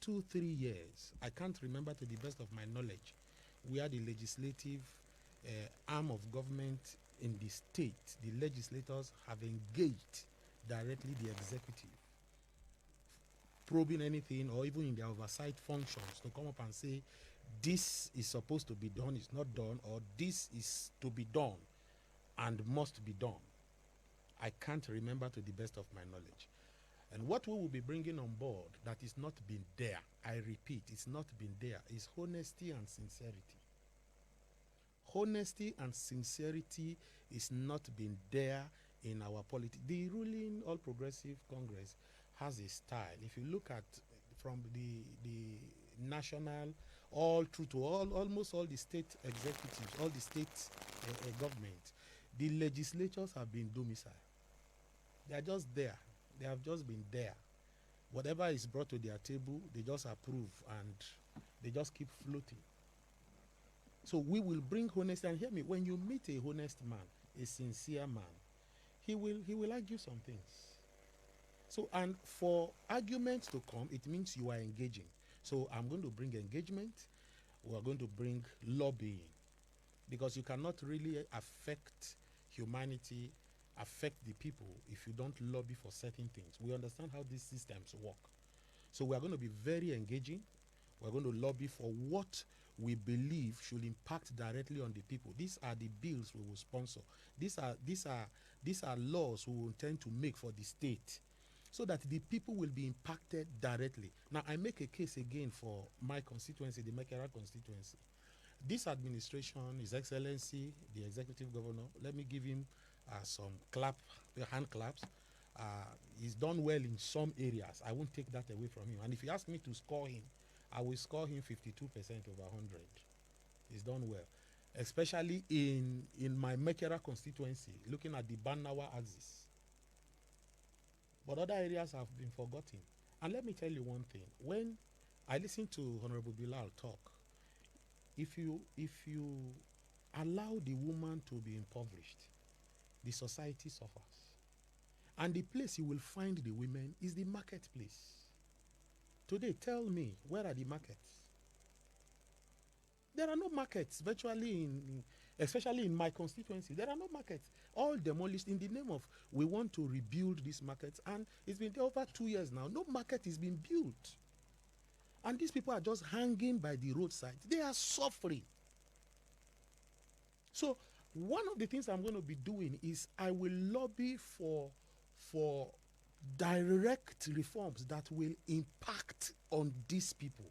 2-3 years, I can't remember to the best of my knowledge where the legislative arm of government in the state, the legislators have engaged directly the executive, probing anything, or even in their oversight functions, to come up and say, this is supposed to be done, it's not done, or this is to be done. and must be done. I can't remember to the best of my knowledge. And what we will be bringing on board that is not been there, I repeat, it's not been there, is honesty and sincerity. Honesty and sincerity is not been there in our politics. The ruling All Progressive Congress has a style. If you look at from the national all through to almost all the state executives, all the state government, the legislatures have been domicile. They are just there. They have just been there. Whatever is brought to their table, they just approve and they just keep floating. So we will bring honesty. And hear me, when you meet a honest man, a sincere man, he will argue some things. So, and for arguments to come, it means you are engaging. So I'm going to bring engagement. We are going to bring lobbying, because you cannot really affect humanity, affect the people if you don't lobby for certain things. We understand how these systems work. So we are going to be very engaging. We're going to lobby for what we believe should impact directly on the people. These are the bills we will sponsor. These are laws we will intend to make for the state, so that the people will be impacted directly. Now, I make a case again for my constituency, the Mekera constituency. This administration, His Excellency, the Executive Governor, let me give him some hand claps. He's done well in some areas. I won't take that away from him. And if you ask me to score him, I will score him 52% over 100. He's done well, especially in my Mekera constituency, looking at the Banawa axis. But other areas have been forgotten. And let me tell you one thing. When I listen to Honorable Bilal talk, if you allow the woman to be impoverished, the society suffers. And the place you will find the women is the marketplace. Today, tell me, where are the markets? There are no markets virtually especially in my constituency. There are no markets. All demolished in the name of we want to rebuild these markets. And it's been there over 2 years now. No market is being built. And these people are just hanging by the roadside. They are suffering. So one of the things I'm going to be doing is I will lobby for direct reforms that will impact on these people.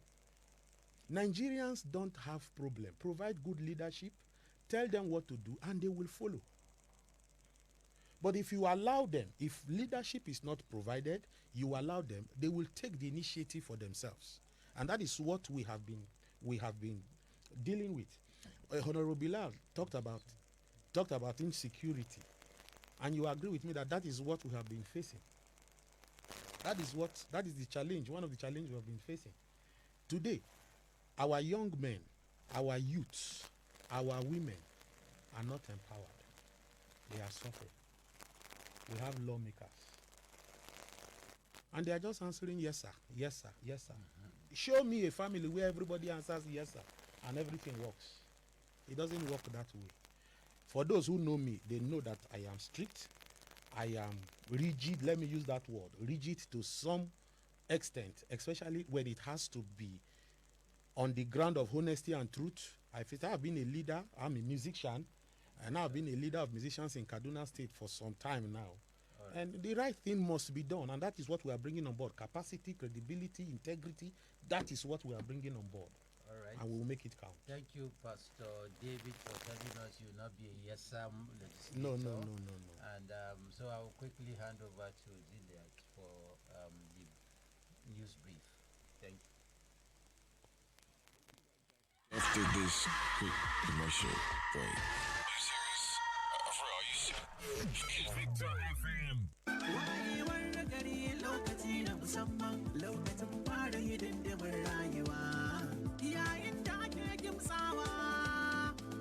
Nigerians don't have problem. Provide good leadership, tell them what to do, and they will follow. But if you allow them, if leadership is not provided, you allow them, they will take the initiative for themselves. And that is what we have been dealing with. Honorable Bilal talked about insecurity. And you agree with me that is what we have been facing. That is the challenge, one of the challenges we have been facing. Today, our young men, our youths, our women are not empowered. They are suffering. We have lawmakers. And they are just answering yes sir, yes sir, yes sir. Show me a family where everybody answers yes sir and everything works. It doesn't work that way. For those who know me, they know that I am strict. I am rigid, let me use that word, rigid to some extent, especially when it has to be on the ground of honesty and truth. I have been a leader, I'm a musician, and I've been a leader of musicians in Kaduna State for some time now. Right. And the right thing must be done, and that is what we are bringing on board. Capacity, credibility, integrity, that is what we are bringing on board. All right. And we will make it count. Thank you, Pastor David, for telling us you will not be a yes-sir legislator. No. And so I will quickly hand over to Ziliat for the news brief. Thank you. After this quick commercial break. Are you serious? For real, are you serious? Victor FM. Yayin da ake gimsawa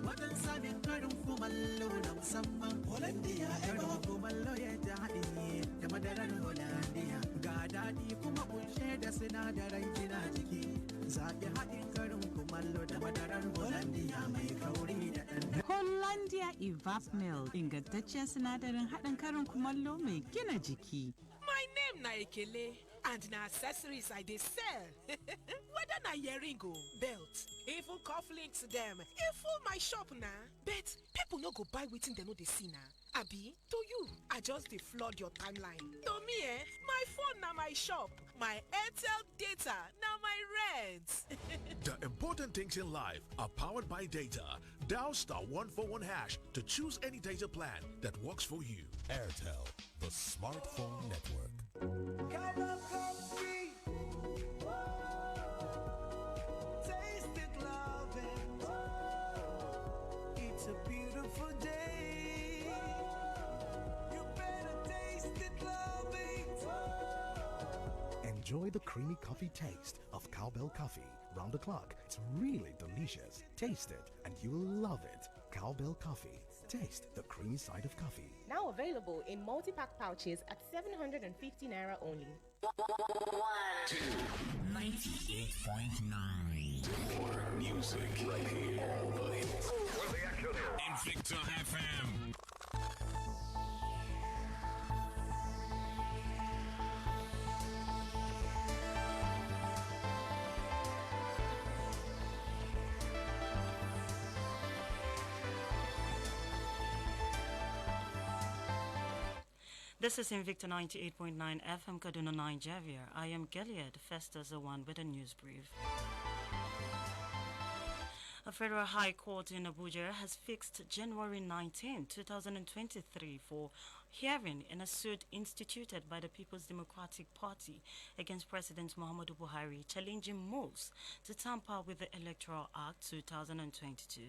wajen samun karin kumallo na musamman Hollandia karin kumallo ya ta haɗe da madarar Hollandia ga daɗi kuma kunshe da sinadaran gina jiki zaɓi haɗin karin kumallo da madarar Hollandia mai kauri da ɗan. Hollandia Evap Milk ingantacciyar sinadarin haɗin karin kumallo mai gina jiki. My name na Ekele, and na accessories I dey sell. Whether na earring o, belt, even cufflinks dem, e full my shop na. But people no go buy wetin dem no dey see na. Abi, to you, I just dey flood your timeline. To me my phone na my shop, my Airtel data na my rent. The important things in life are powered by data. Dial *141# to choose any data plan that works for you. Airtel, the smartphone network. It's a beautiful day. You better taste it, love it. Enjoy the creamy coffee taste of Cowbell Coffee. Round the clock, it's really delicious. Taste it and you will love it. Cowbell Coffee. Taste the creamy side of coffee. Now available in multi-pack pouches at 750 naira only. 98.9. More music right here. All the hits. Invicta FM. This is Invicta 98.9 FM Kaduna, Nigeria. I am Gilead Festus, the one with a news brief. A federal high court in Abuja has fixed January 19, 2023 for hearing in a suit instituted by the People's Democratic Party against President Muhammadu Buhari, challenging moves to tamper with the Electoral Act 2022.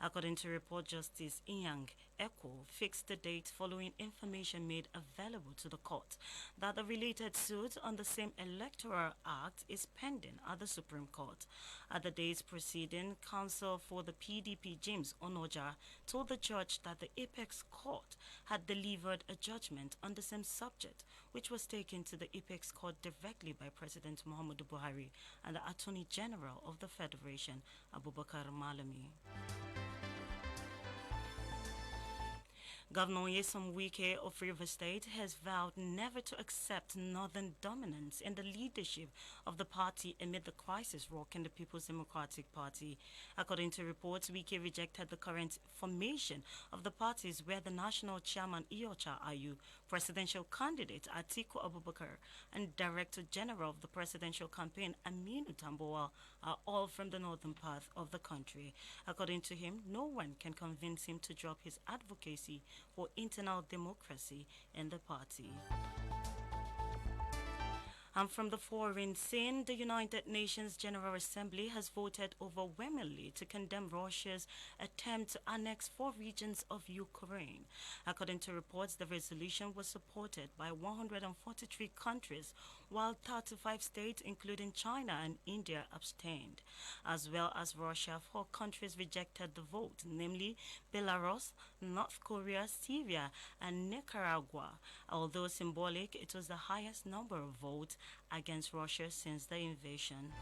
According to report, Justice Inyang Eko fixed the date following information made available to the court that the related suit on the same Electoral Act is pending at the Supreme Court. At the day's proceeding, counsel for the PDP, James Onoja, told the judge that the Apex Court had delivered a judgment on the same subject, which was taken to the Apex Court directly by President Muhammadu Buhari and the Attorney General of the Federation, Abubakar Malami. Governor Nyesom Wike of River State has vowed never to accept northern dominance in the leadership of the party amid the crisis rocking the People's Democratic Party. According to reports, Wike rejected the current formation of the parties where the national chairman Iyocha Ayu, presidential candidate Atiku Abubakar, and Director General of the presidential campaign Aminu Tamboa are all from the northern part of the country. According to him, no one can convince him to drop his advocacy for internal democracy in the party. And from the foreign scene, the United Nations General Assembly has voted overwhelmingly to condemn Russia's attempt to annex 4 regions of Ukraine. According to reports, the resolution was supported by 143 countries, while 35 states, including China and India, abstained. As well as Russia, 4 countries rejected the vote, namely Belarus, North Korea, Syria, and Nicaragua. Although symbolic, it was the highest number of votes against Russia since the invasion.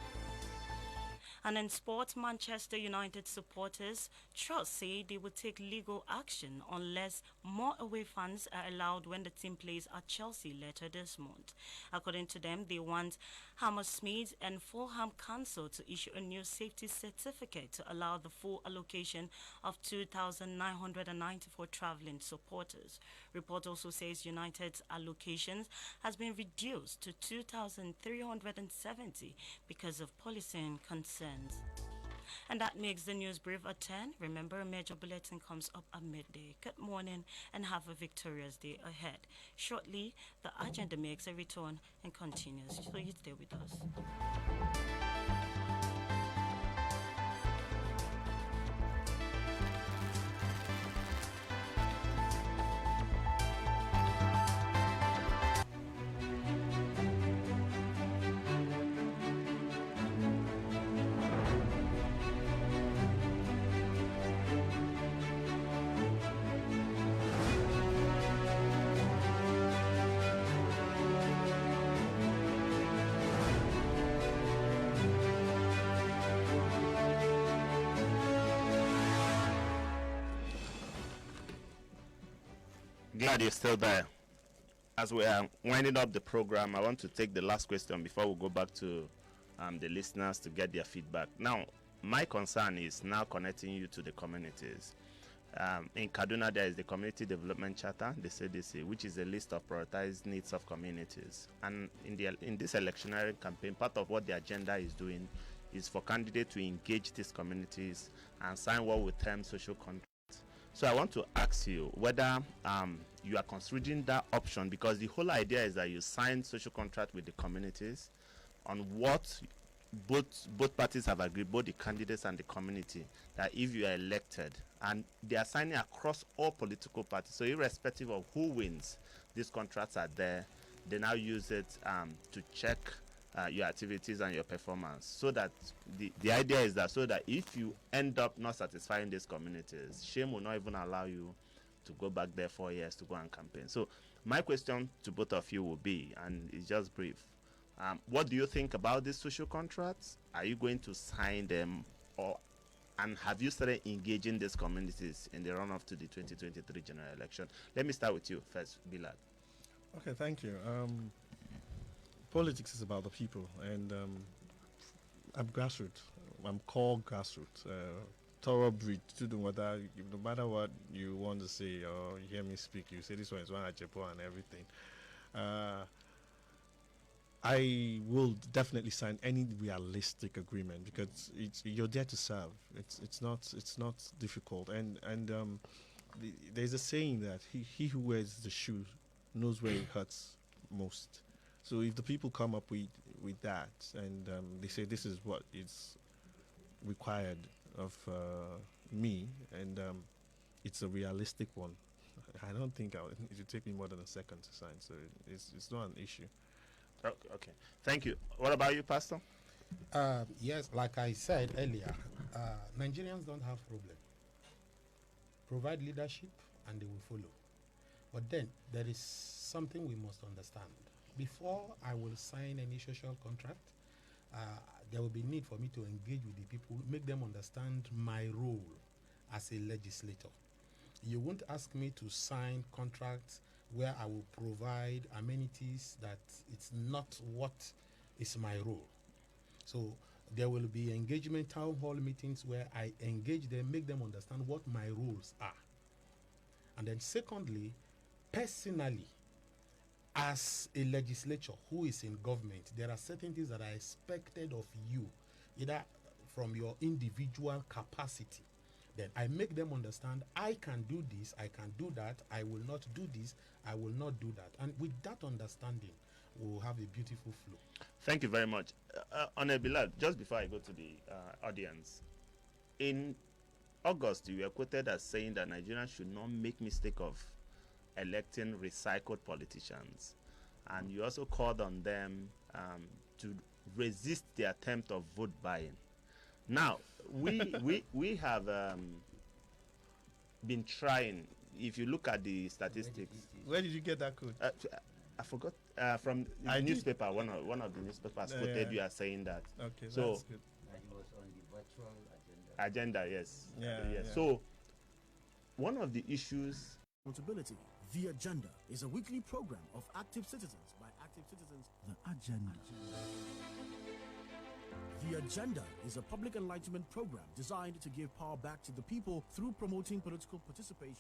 And in sport, Manchester United supporters trust say they will take legal action unless more away fans are allowed when the team plays at Chelsea later this month. According to them, they want Hammersmith and Fulham Council to issue a new safety certificate to allow the full allocation of 2,994 travelling supporters. Report also says United's allocations has been reduced to 2,370 because of policing concerns. And that makes the news brief at 10. Remember, a major bulletin comes up at midday. Good morning and have a victorious day ahead. Shortly, the agenda makes a return and continues. So you stay with us. Glad you're still there. as we are winding up the program, I want to take the last question before we go back to the listeners to get their feedback. Now, my concern is now connecting you to the communities. In Kaduna, there is the Community Development Charter, the CDC, which is a list of prioritized needs of communities. And in this electionary campaign, part of what the agenda is doing is for candidates to engage these communities and sign what we term social contracts. So I want to ask you whether you are considering that option, because the whole idea is that you sign social contract with the communities on what both parties have agreed, both the candidates and the community, that if you are elected, and they are signing across all political parties, so irrespective of who wins, these contracts are there. They now use it to check your activities and your performance. So that the idea is that so that if you end up not satisfying these communities, shame will not even allow you to go back there 4 years to go and campaign. So my question to both of you will be, and it's just brief, what do you think about these social contracts? Are you going to sign them, and have you started engaging these communities in the run-up to the 2023 general election? Let me start with you first, Bilal. Okay, thank you. Politics is about the people, and I'm grassroots. I'm called grassroots. Thoroughbred student, no matter what you want to say or you hear me speak, you say this one is one Ajepo and everything. I will definitely sign any realistic agreement because you're there to serve. It's not difficult, and there's a saying that he who wears the shoe knows where it hurts most. So if the people come up with that and they say this is what is required of me, and it's a realistic one, I don't think it would take me more than a second to sign. So it's not an issue. Okay, thank you. What about you, Pastor? Yes, like I said earlier, Nigerians don't have problem. Provide leadership and they will follow. But then there is something we must understand. Before I will sign any social contract, there will be need for me to engage with the people, make them understand my role as a legislator. You won't ask me to sign contracts where I will provide amenities that it's not what is my role. So there will be engagement town hall meetings where I engage them, make them understand what my roles are. And then secondly, personally, as a legislature who is in government, there are certain things that are expected of you, either from your individual capacity. Then I make them understand I can do this, I can do that, I will not do this, I will not do that. And with that understanding, we'll have a beautiful flow. Thank you very much. Honorable Bilal, just before I go to the audience, in August, you were quoted as saying that Nigerians should not make mistake of electing recycled politicians. And you also called on them to resist the attempt of vote buying. Now, we have been trying. If you look at the statistics, where did you get that code? I forgot from the newspaper. One of the newspapers quoted you as saying that. Okay, so that's good. And it was on the virtual agenda. Yes. Yeah. So one of the issues. Accountability. The Agenda is a weekly program of active citizens by active citizens. The Agenda. The Agenda is a public enlightenment program designed to give power back to the people through promoting political participation.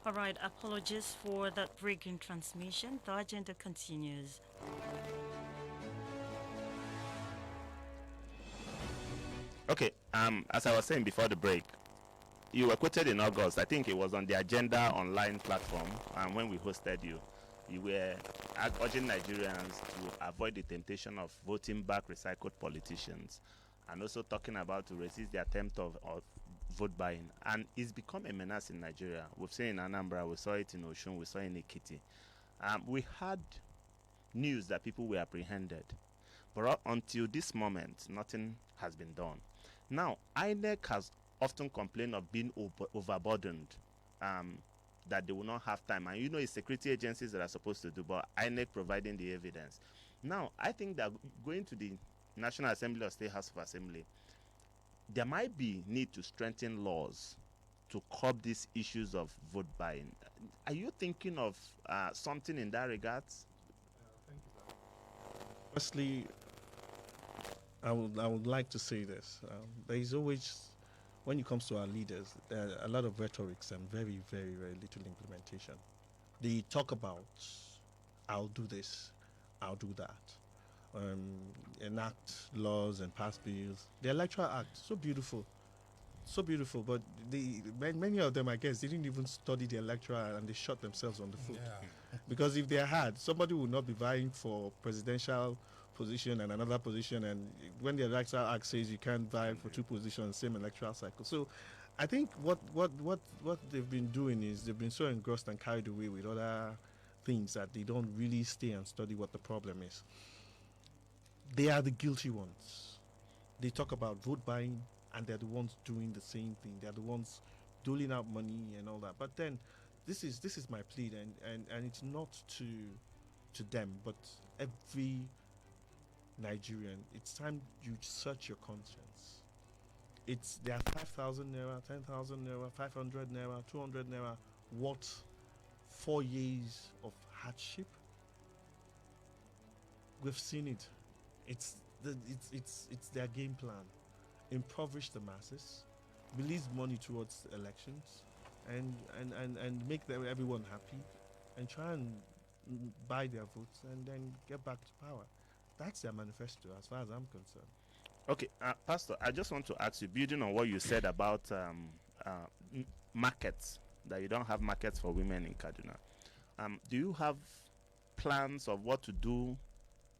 All right, apologies for that break in transmission. The agenda continues. Okay, as I was saying before the break, you were quoted in August. I think it was on the Agenda online platform, and when we hosted you, you were urging Nigerians to avoid the temptation of voting back recycled politicians, and also talking about to resist the attempt of vote buying. And it's become a menace in Nigeria. We've seen in Anambra, we saw it in Oshun, we saw it in Ekiti. We had news that people were apprehended, but until this moment, nothing has been done. Now, INEC has often complained of being overburdened that they will not have time. And you know, it's security agencies that are supposed to do, but INEC providing the evidence. Now, I think that going to the National Assembly or State House of Assembly, there might be need to strengthen laws to curb these issues of vote buying. Are you thinking of something in that regard? Firstly, I would like to say this. There is always, when it comes to our leaders, there are a lot of rhetorics and very, very, very little implementation. They talk about, I'll do this, I'll do that. Enact laws and pass bills. The Electoral Act, so beautiful, but many of them, I guess, didn't even study the Electoral Act, and they shot themselves on the foot. Yeah. Because if they had, somebody would not be vying for presidential position and another position, and when the Electoral Act says you can't vie for two positions, same electoral cycle. So I think what they've been doing is they've been so engrossed and carried away with other things that they don't really stay and study what the problem is. They are the guilty ones. They talk about vote buying, and they're the ones doing the same thing. They're the ones doling out money and all that. But then this is my plea, and it's not to them, but every Nigerian. It's time you search your conscience. There are 5,000 naira, 10,000 naira, 500 naira, 200 naira. What 4 years of hardship? We've seen it. It's their game plan. Impoverish the masses, release money towards elections, and make everyone happy, and try and buy their votes, and then get back to power. That's their manifesto, as far as I'm concerned. Okay, Pastor, I just want to ask you, building on what you said about markets, that you don't have markets for women in Kaduna. Do you have plans of what to do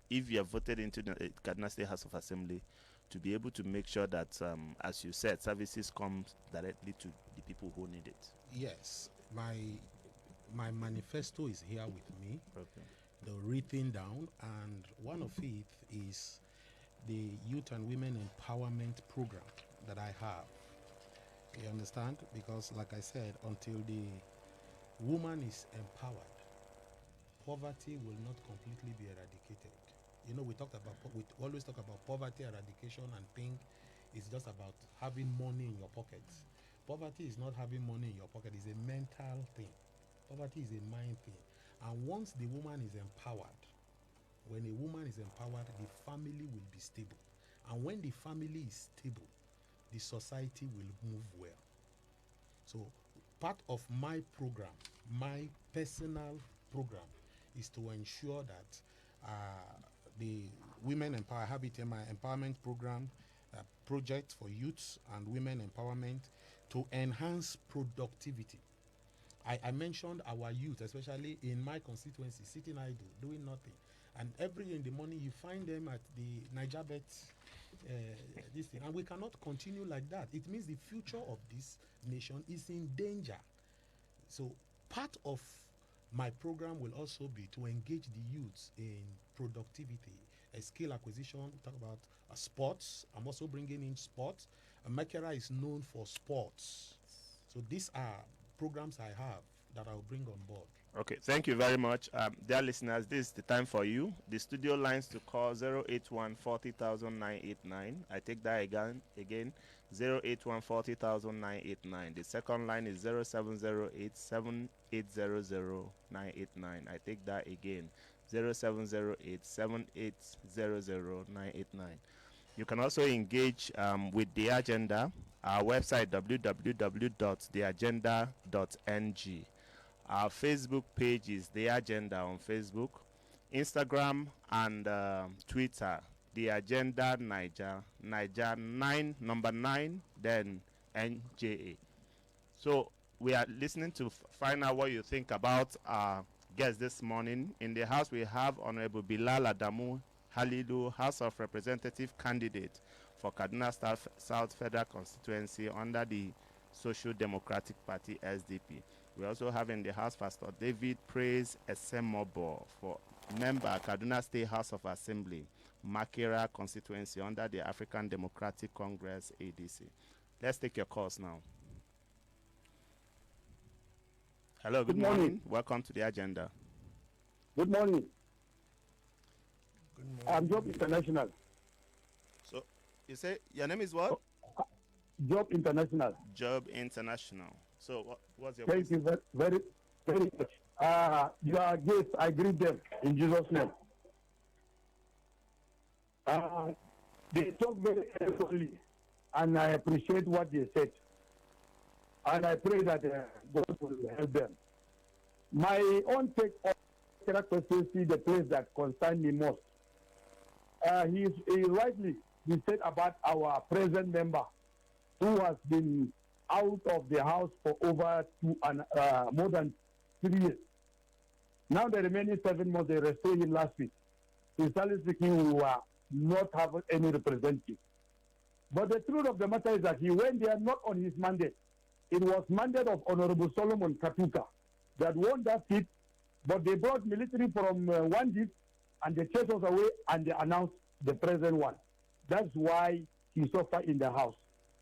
if you are voted into the Kaduna State House of Assembly to be able to make sure that, as you said, services come directly to the people who need it? Yes, my manifesto is here with me. Okay. The written down, and one of it is the Youth and Women Empowerment Program that I have. You understand? Because, like I said, until the woman is empowered, poverty will not completely be eradicated. You know, we always talk about poverty eradication and think it's just about having money in your pockets. Poverty is not having money in your pocket, it's a mental thing. Poverty is a mind thing. And once the woman is empowered, when a woman is empowered, the family will be stable. And when the family is stable, the society will move well. So part of my program, my personal program, is to ensure that the Women Empower Habitat, my empowerment program, project for youths and women empowerment to enhance productivity. I mentioned our youth, especially in my constituency, sitting idle, doing nothing. And every day in the morning, you find them at the Niger Bet, this thing. And we cannot continue like that. It means the future of this nation is in danger. So part of my program will also be to engage the youths in productivity, skill acquisition. We talk about sports. I'm also bringing in sports. Makera is known for sports. So these are programs I have that I'll bring on board. Okay, thank you very much. Dear listeners, this is the time for you. The studio lines to call 081 40,000 989. I take that again 081 40,000 989. The second line is 0708 7800 989. I take that again 0708 7800 989. You can also engage with the agenda. Our website www.theagenda.ng. Our Facebook page is The Agenda on Facebook, Instagram, and Twitter. The Agenda Niger 9, number 9, then NJA. So we are listening to find out what you think about our guest this morning. In the house, we have Honorable Bilal Adamu Halilu, House of Representative candidate for Kaduna South Federal Constituency under the Social Democratic Party, SDP. We also have in the house Pastor David Praise Esemobo, for member Kaduna State House of Assembly, Makera constituency under the African Democratic Congress, ADC. Let's take your calls now. Hello, good morning. Welcome to the agenda. Good morning. I'm Job International. So, you say your name is what? Job International. Job International. So, what's your Thank question? you very, very much. Your guests, I greet them in Jesus' name. They talk very eloquently, and I appreciate what they said. And I pray that God will help them. My own take on characteristics, the place that concerns me most. He rightly said about our present member who has been out of the house for over more than 3 years. Now the remaining 7 months, they restored him last week. Sincerely speaking, we were not having any representative. But the truth of the matter is that he went there not on his mandate. It was mandate of Honorable Solomon Katuka that won that seat, but they brought military from one district and they chased us away and they announced the present one. That's why he suffered in the house.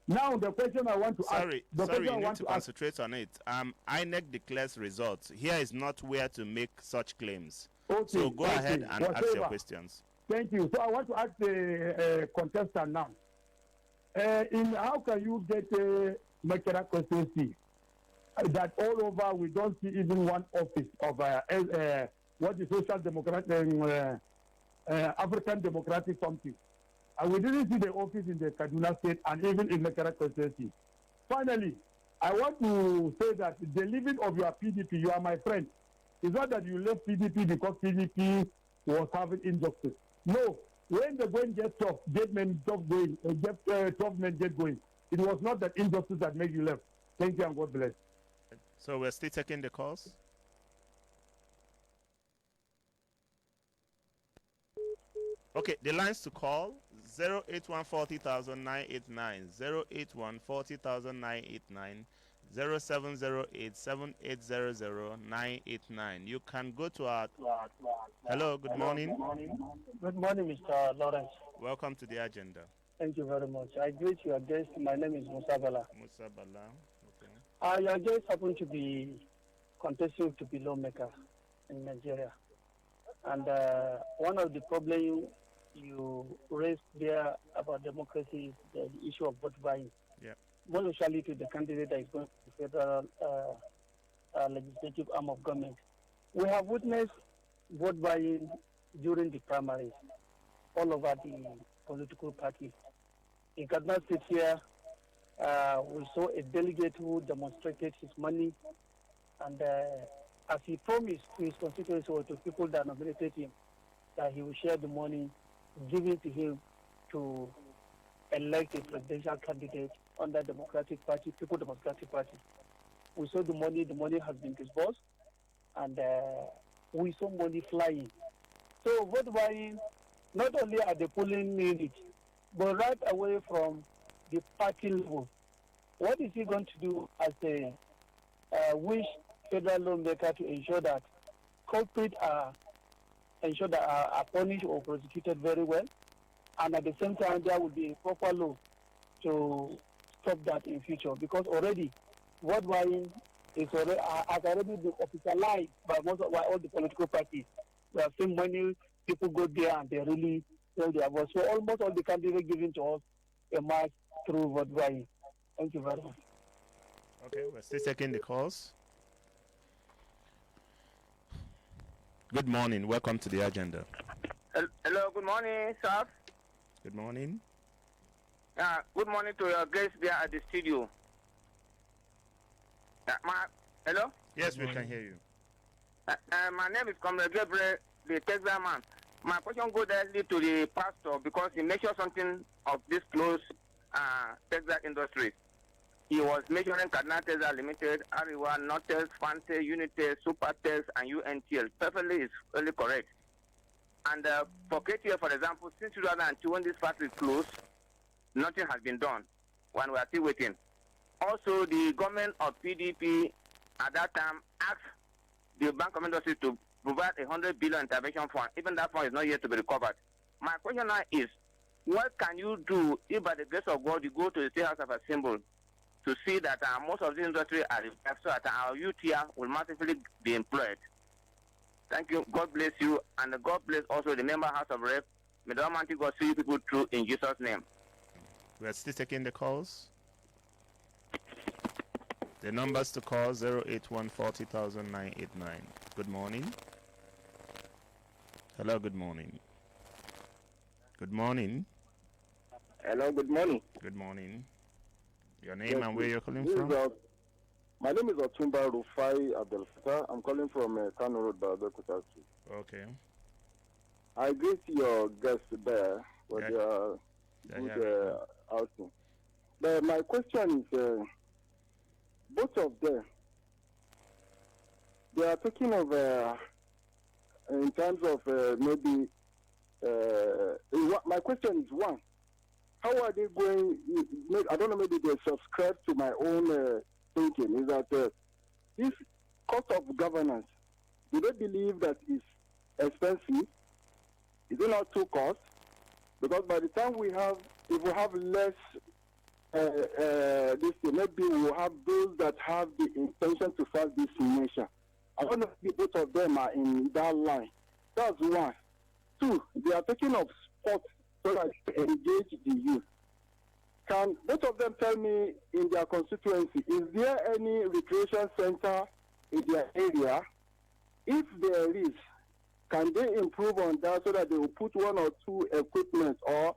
Now the question I want to ask. Sorry, you need to concentrate on it. INEC declares results. Here is not where to make such claims. Okay, so go ahead and ask your questions. Thank you. So I want to ask the contestant now. In how can you get Makera constituency that all over we don't see even one office of what is Social Democratic African Democratic something, and we didn't see the office in the Kaduna State and even in Makera constituency. Finally, I want to say that the leaving of your PDP, you are my friend. It's not that you left PDP because PDP was having injustice. No, when the going gets tough, get men tough going, tough men get going. It was not that injustice that made you left. Thank you and God bless. So we're still taking the calls. Okay, the lines to call 081 40,000 989, 081 40,000 989, 0708 7800 989. You can go to our. Hello, good morning. Good morning, Mr. Lawrence. Welcome to the agenda. Thank you very much. I greet your guest. My name is Musa Bala. Musa Bala. Okay. Your guest happen to be contesting to be lawmaker in Nigeria. And one of the problems you raised there about democracy is the issue of vote buying. Yeah. More especially to the candidate that is going to the federal legislative arm of government. We have witnessed vote buying during the primaries all over the political parties. In Kaduna State here, we saw a delegate who demonstrated his money, and as he promised to his constituency or to people that nominated him, that he will share the money given to him to elect a presidential candidate under Democratic Party, People Democratic Party. We saw the money has been disbursed, and we saw money flying. So vote buying, not only at the polling unit, but right away from the party level. What is he going to do as a wish federal lawmaker to ensure that culprits are punished or prosecuted very well, and at the same time there will be a proper law to stop that in future, because already vote buying has already been officialized by all the political parties. We have seen many people go there and they really sell their vote. So almost all the candidates given to us a mark through vote buying. Thank you very much. Okay, we're still taking the calls. Good morning. Welcome to the agenda. Hello, good morning, sir. Good morning. Good morning to your guests there at the studio. Hello? Yes, we can hear you. My name is Comrade Gabriel, the Texas man. My question goes directly to the pastor because he mentioned something of this close Texas industry. He was mentioning Kaduna Texas Limited, Ariwa, Nortex, Fante, Unitex, Supertex, and UNTL. Perfectly is really correct. And for KTL, for example, since 2002, when this factory closed, nothing has been done when we are still waiting. Also, the government of PDP at that time asked the bank of industry to provide 100 billion intervention fund. Even that fund is not yet to be recovered. My question now is, what can you do if by the grace of God you go to the State House of Assembly to see that most of the industry are revived so that our youth here will massively be employed. Thank you. God bless you. And God bless also the member House of Rep. May the Almighty God see you people through in Jesus' name. We are still taking the calls. The numbers to call 081 Good morning. Hello, good morning. Good morning. Hello, good morning. Good morning. Your name and where you're calling from? My name is Otumba Rufai Abdel Fattah. I'm calling from Kano Road, Babakuta Street. Okay. I greet your guests there with their good outing. But my question is, both of them, they are talking of, in terms of maybe, my question is one, how are they going, I don't know, maybe they subscribe to my own thinking, is that this cost of governance, do they believe that it's expensive? Is it not too cost? Because by the time if we have less, this thing, maybe we will have those that have the intention to fight this nation. I don't know if both of them are in that line. That's one. Two, they are taking of sports so that they engage the youth. Can both of them tell me in their constituency, is there any recreation center in their area? If there is, can they improve on that so that they will put one or two equipment or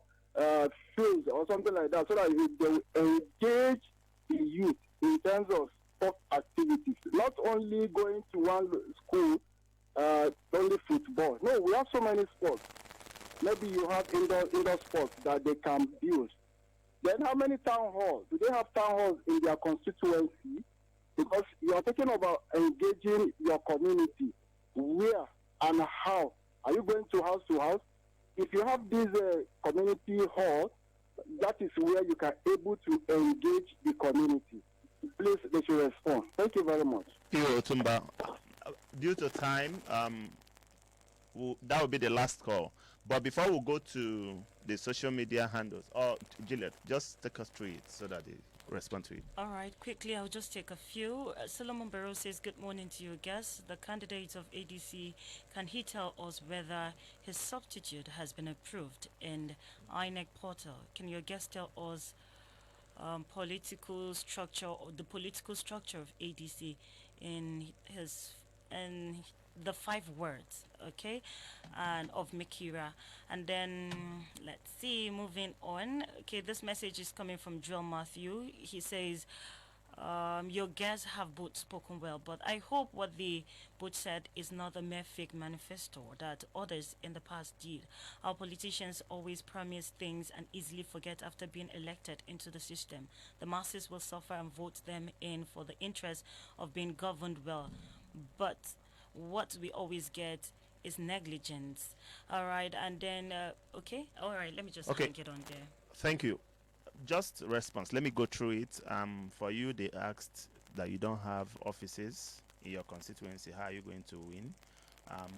fields or something like that so that they will engage the youth in terms of sport activities? Not only going to one school, only football. No, we have so many sports. Maybe you have indoor sports that they can build. Then how many town halls? Do they have town halls in their constituency? Because you are talking about engaging your community. Where and how? Are you going to house? If you have this community hall, that is where you can able to engage the community. Please, they should respond. Thank you very much. Otumba, due to time, that will be the last call. But before we go to the social media handles, or Juliet, just take us through it so that they respond to it. All right, quickly, I'll just take a few. Solomon Barrow says, good morning to you guests. The candidate of ADC, can he tell us whether his substitute has been approved in INEC portal? Can your guest tell us political structure or the political structure of ADC in the 5 words, okay, and of Mikira. And then let's see, moving on. Okay, this message is coming from Joel Matthew. He says, your guests have both spoken well, but I hope what they both said is not a mere fake manifesto that others in the past did. Our politicians always promise things and easily forget after being elected into the system. The masses will suffer and vote them in for the interest of being governed well. But what we always get is negligence. All right, and then okay, all right, let me just hang it on there. Thank you. Just response, let me go through it. For you, they asked that you don't have offices in your constituency. How are you going to win?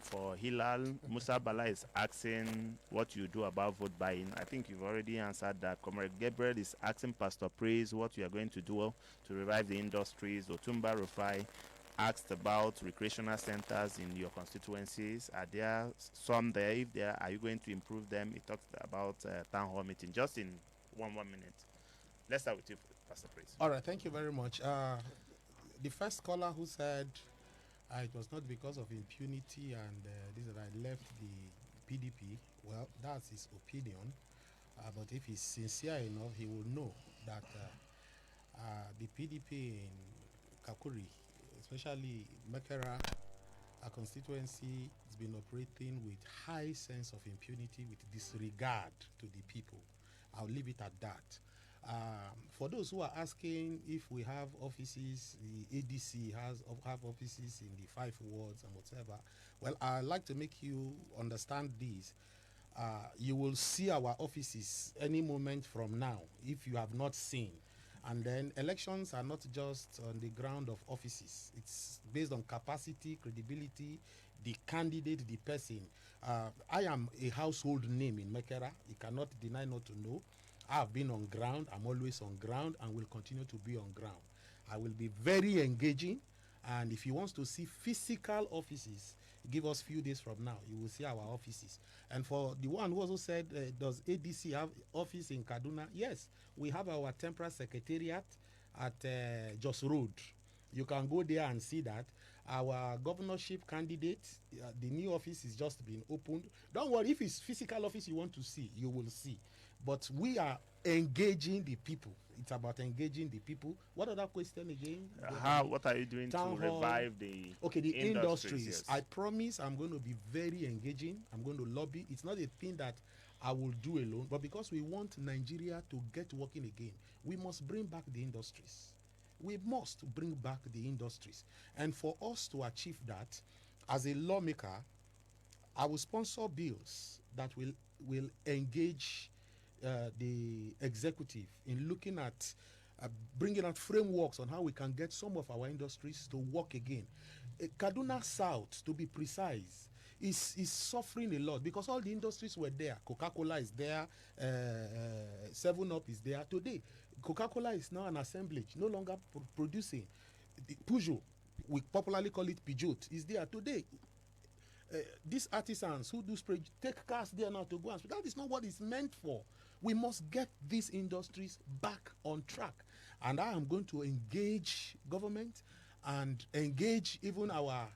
For Hilal, Musa Bala is asking what you do about vote buying. I think you've already answered that. Comrade Gabriel is asking Pastor Praise what you are going to do to revive the industries. Otumba Rufai asked about recreational centers in your constituencies. Are there some there? If there, are you going to improve them? He talked about town hall meeting. Just in one minute. Let's start with you, Pastor Praise. All right, thank you very much. The first caller who said it was not because of impunity and this that I left the PDP, well, that's his opinion. But if he's sincere enough, he will know that the PDP in Kakuri, especially Mekera, a constituency, has been operating with high sense of impunity, with disregard to the people. I'll leave it at that. For those who are asking if we have offices, the ADC have offices in the 5 wards and whatever, well, I'd like to make you understand this. You will see our offices any moment from now, if you have not seen. And then elections are not just on the ground of offices. It's based on capacity, credibility, the candidate, the person. I am a household name in Mekera. You cannot deny not to know. I've been on ground. I'm always on ground and will continue to be on ground. I will be very engaging. And if he wants to see physical offices, give us few days from now, you will see our offices. And for the one who also said, does ADC have office in Kaduna? Yes, we have our temporary secretariat at Jos Road. You can go there and see that. Our governorship candidate, the new office is just been opened. Don't worry, if it's physical office you want to see, you will see. But we are engaging the people. It's about engaging the people. What other question again? What are you doing to revive the industries? Yes. I promise I'm going to be very engaging. I'm going to lobby. It's not a thing that I will do alone, but because we want Nigeria to get working again, we must bring back the industries. We must bring back the industries. And for us to achieve that, as a lawmaker, I will sponsor bills that will engage the executive in looking at bringing out frameworks on how we can get some of our industries to work again. Kaduna South, to be precise, is suffering a lot because all the industries were there. Coca-Cola is there, 7-Up is there. Today, Coca-Cola is now an assemblage, no longer producing. Peugeot, we popularly call it Peugeot, is there today. These artisans who do spray, take cars there now to go and spray. That is not what it's meant for. We must get these industries back on track. And I am going to engage government and engage even our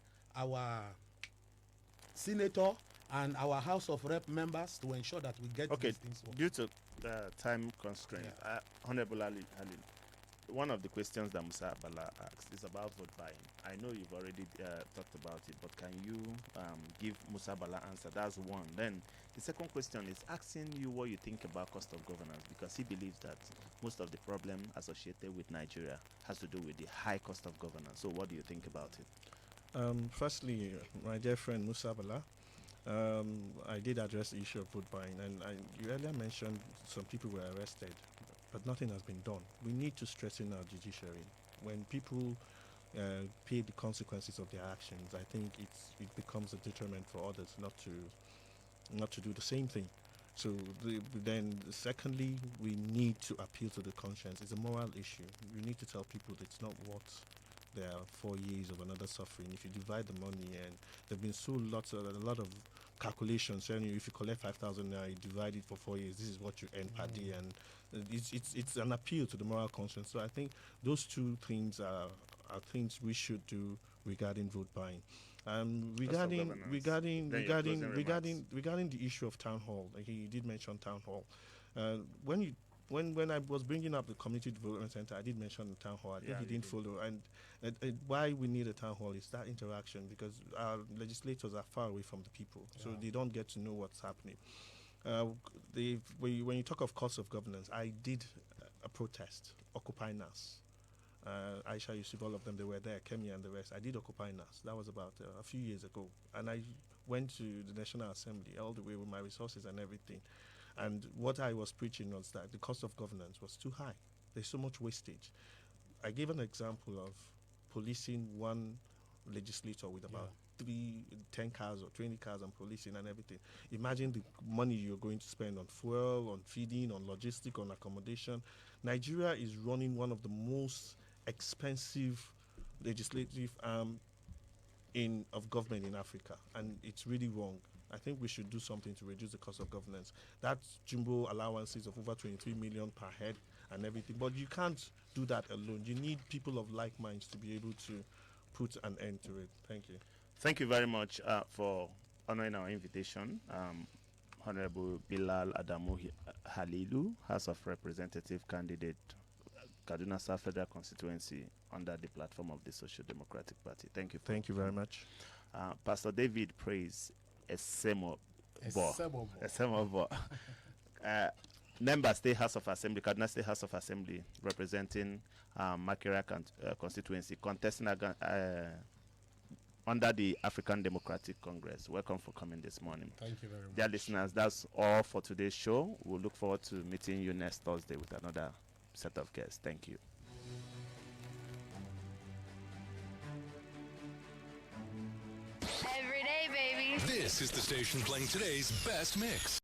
senator and our House of Rep members to ensure that we get these things working. Due to time constraint, Honorable Ali, one of the questions that Musa Bala asked is about vote buying. I know you've already talked about it, but can you give Musa Bala answer? That's one. Then the second question is asking you what you think about cost of governance, because he believes that most of the problem associated with Nigeria has to do with the high cost of governance. So what do you think about it? Firstly, my dear friend Musa Bala, I did address the issue of vote buying, and you earlier mentioned some people were arrested, but nothing has been done. We need to strengthen our judiciary. When people pay the consequences of their actions, I think it becomes a deterrent for others not to do the same thing. So then secondly, we need to appeal to the conscience. It's a moral issue. You need to tell people that it's not worth their 4 years of another suffering. If you divide the money, and there've been a lot of calculations saying if you collect 5,000 naira, you divide it for 4 years, this is what you earn per day, and it's an appeal to the moral conscience. So I think those two things are things we should do regarding vote buying. Regarding the issue of town hall, he did mention town hall. When I was bringing up the community development center, I did mention the town hall. I think he didn't follow. And why we need a town hall is that interaction, because our legislators are far away from the people, so they don't get to know what's happening. When you talk of cost of governance, I did a protest, Occupy NAS. Aisha Yusuf, all of them, they were there, Kemi and the rest. I did Occupy NAS. That was about a few years ago. And I went to the National Assembly all the way with my resources and everything. And what I was preaching was that the cost of governance was too high. There's so much wastage. I gave an example of policing one legislator with about 10 cars or 20 cars and policing and everything. Imagine the money you're going to spend on fuel, on feeding, on logistics, on accommodation. Nigeria is running one of the most expensive legislative arm of government in Africa, and it's really wrong. I think we should do something to reduce the cost of governance. That's jumbo allowances of over 23 million per head and everything, but you can't do that alone. You need people of like minds to be able to put an end to it. Thank you. Thank you very much for honoring our invitation. Honorable Bilal Adamu Halilu, House of Representative candidate, Kaduna South Federal Constituency, under the platform of the Social Democratic Party. Thank you. Thank you very much. Pastor David Praise Esemobo. Member State House of Assembly, Kaduna State House of Assembly, representing Makera constituency, contesting under the African Democratic Congress. Welcome for coming this morning. Thank you very much. Dear listeners, that's all for today's show. We'll look forward to meeting you next Thursday with another set of guests. Thank you. Every day, baby. This is the station playing today's best mix.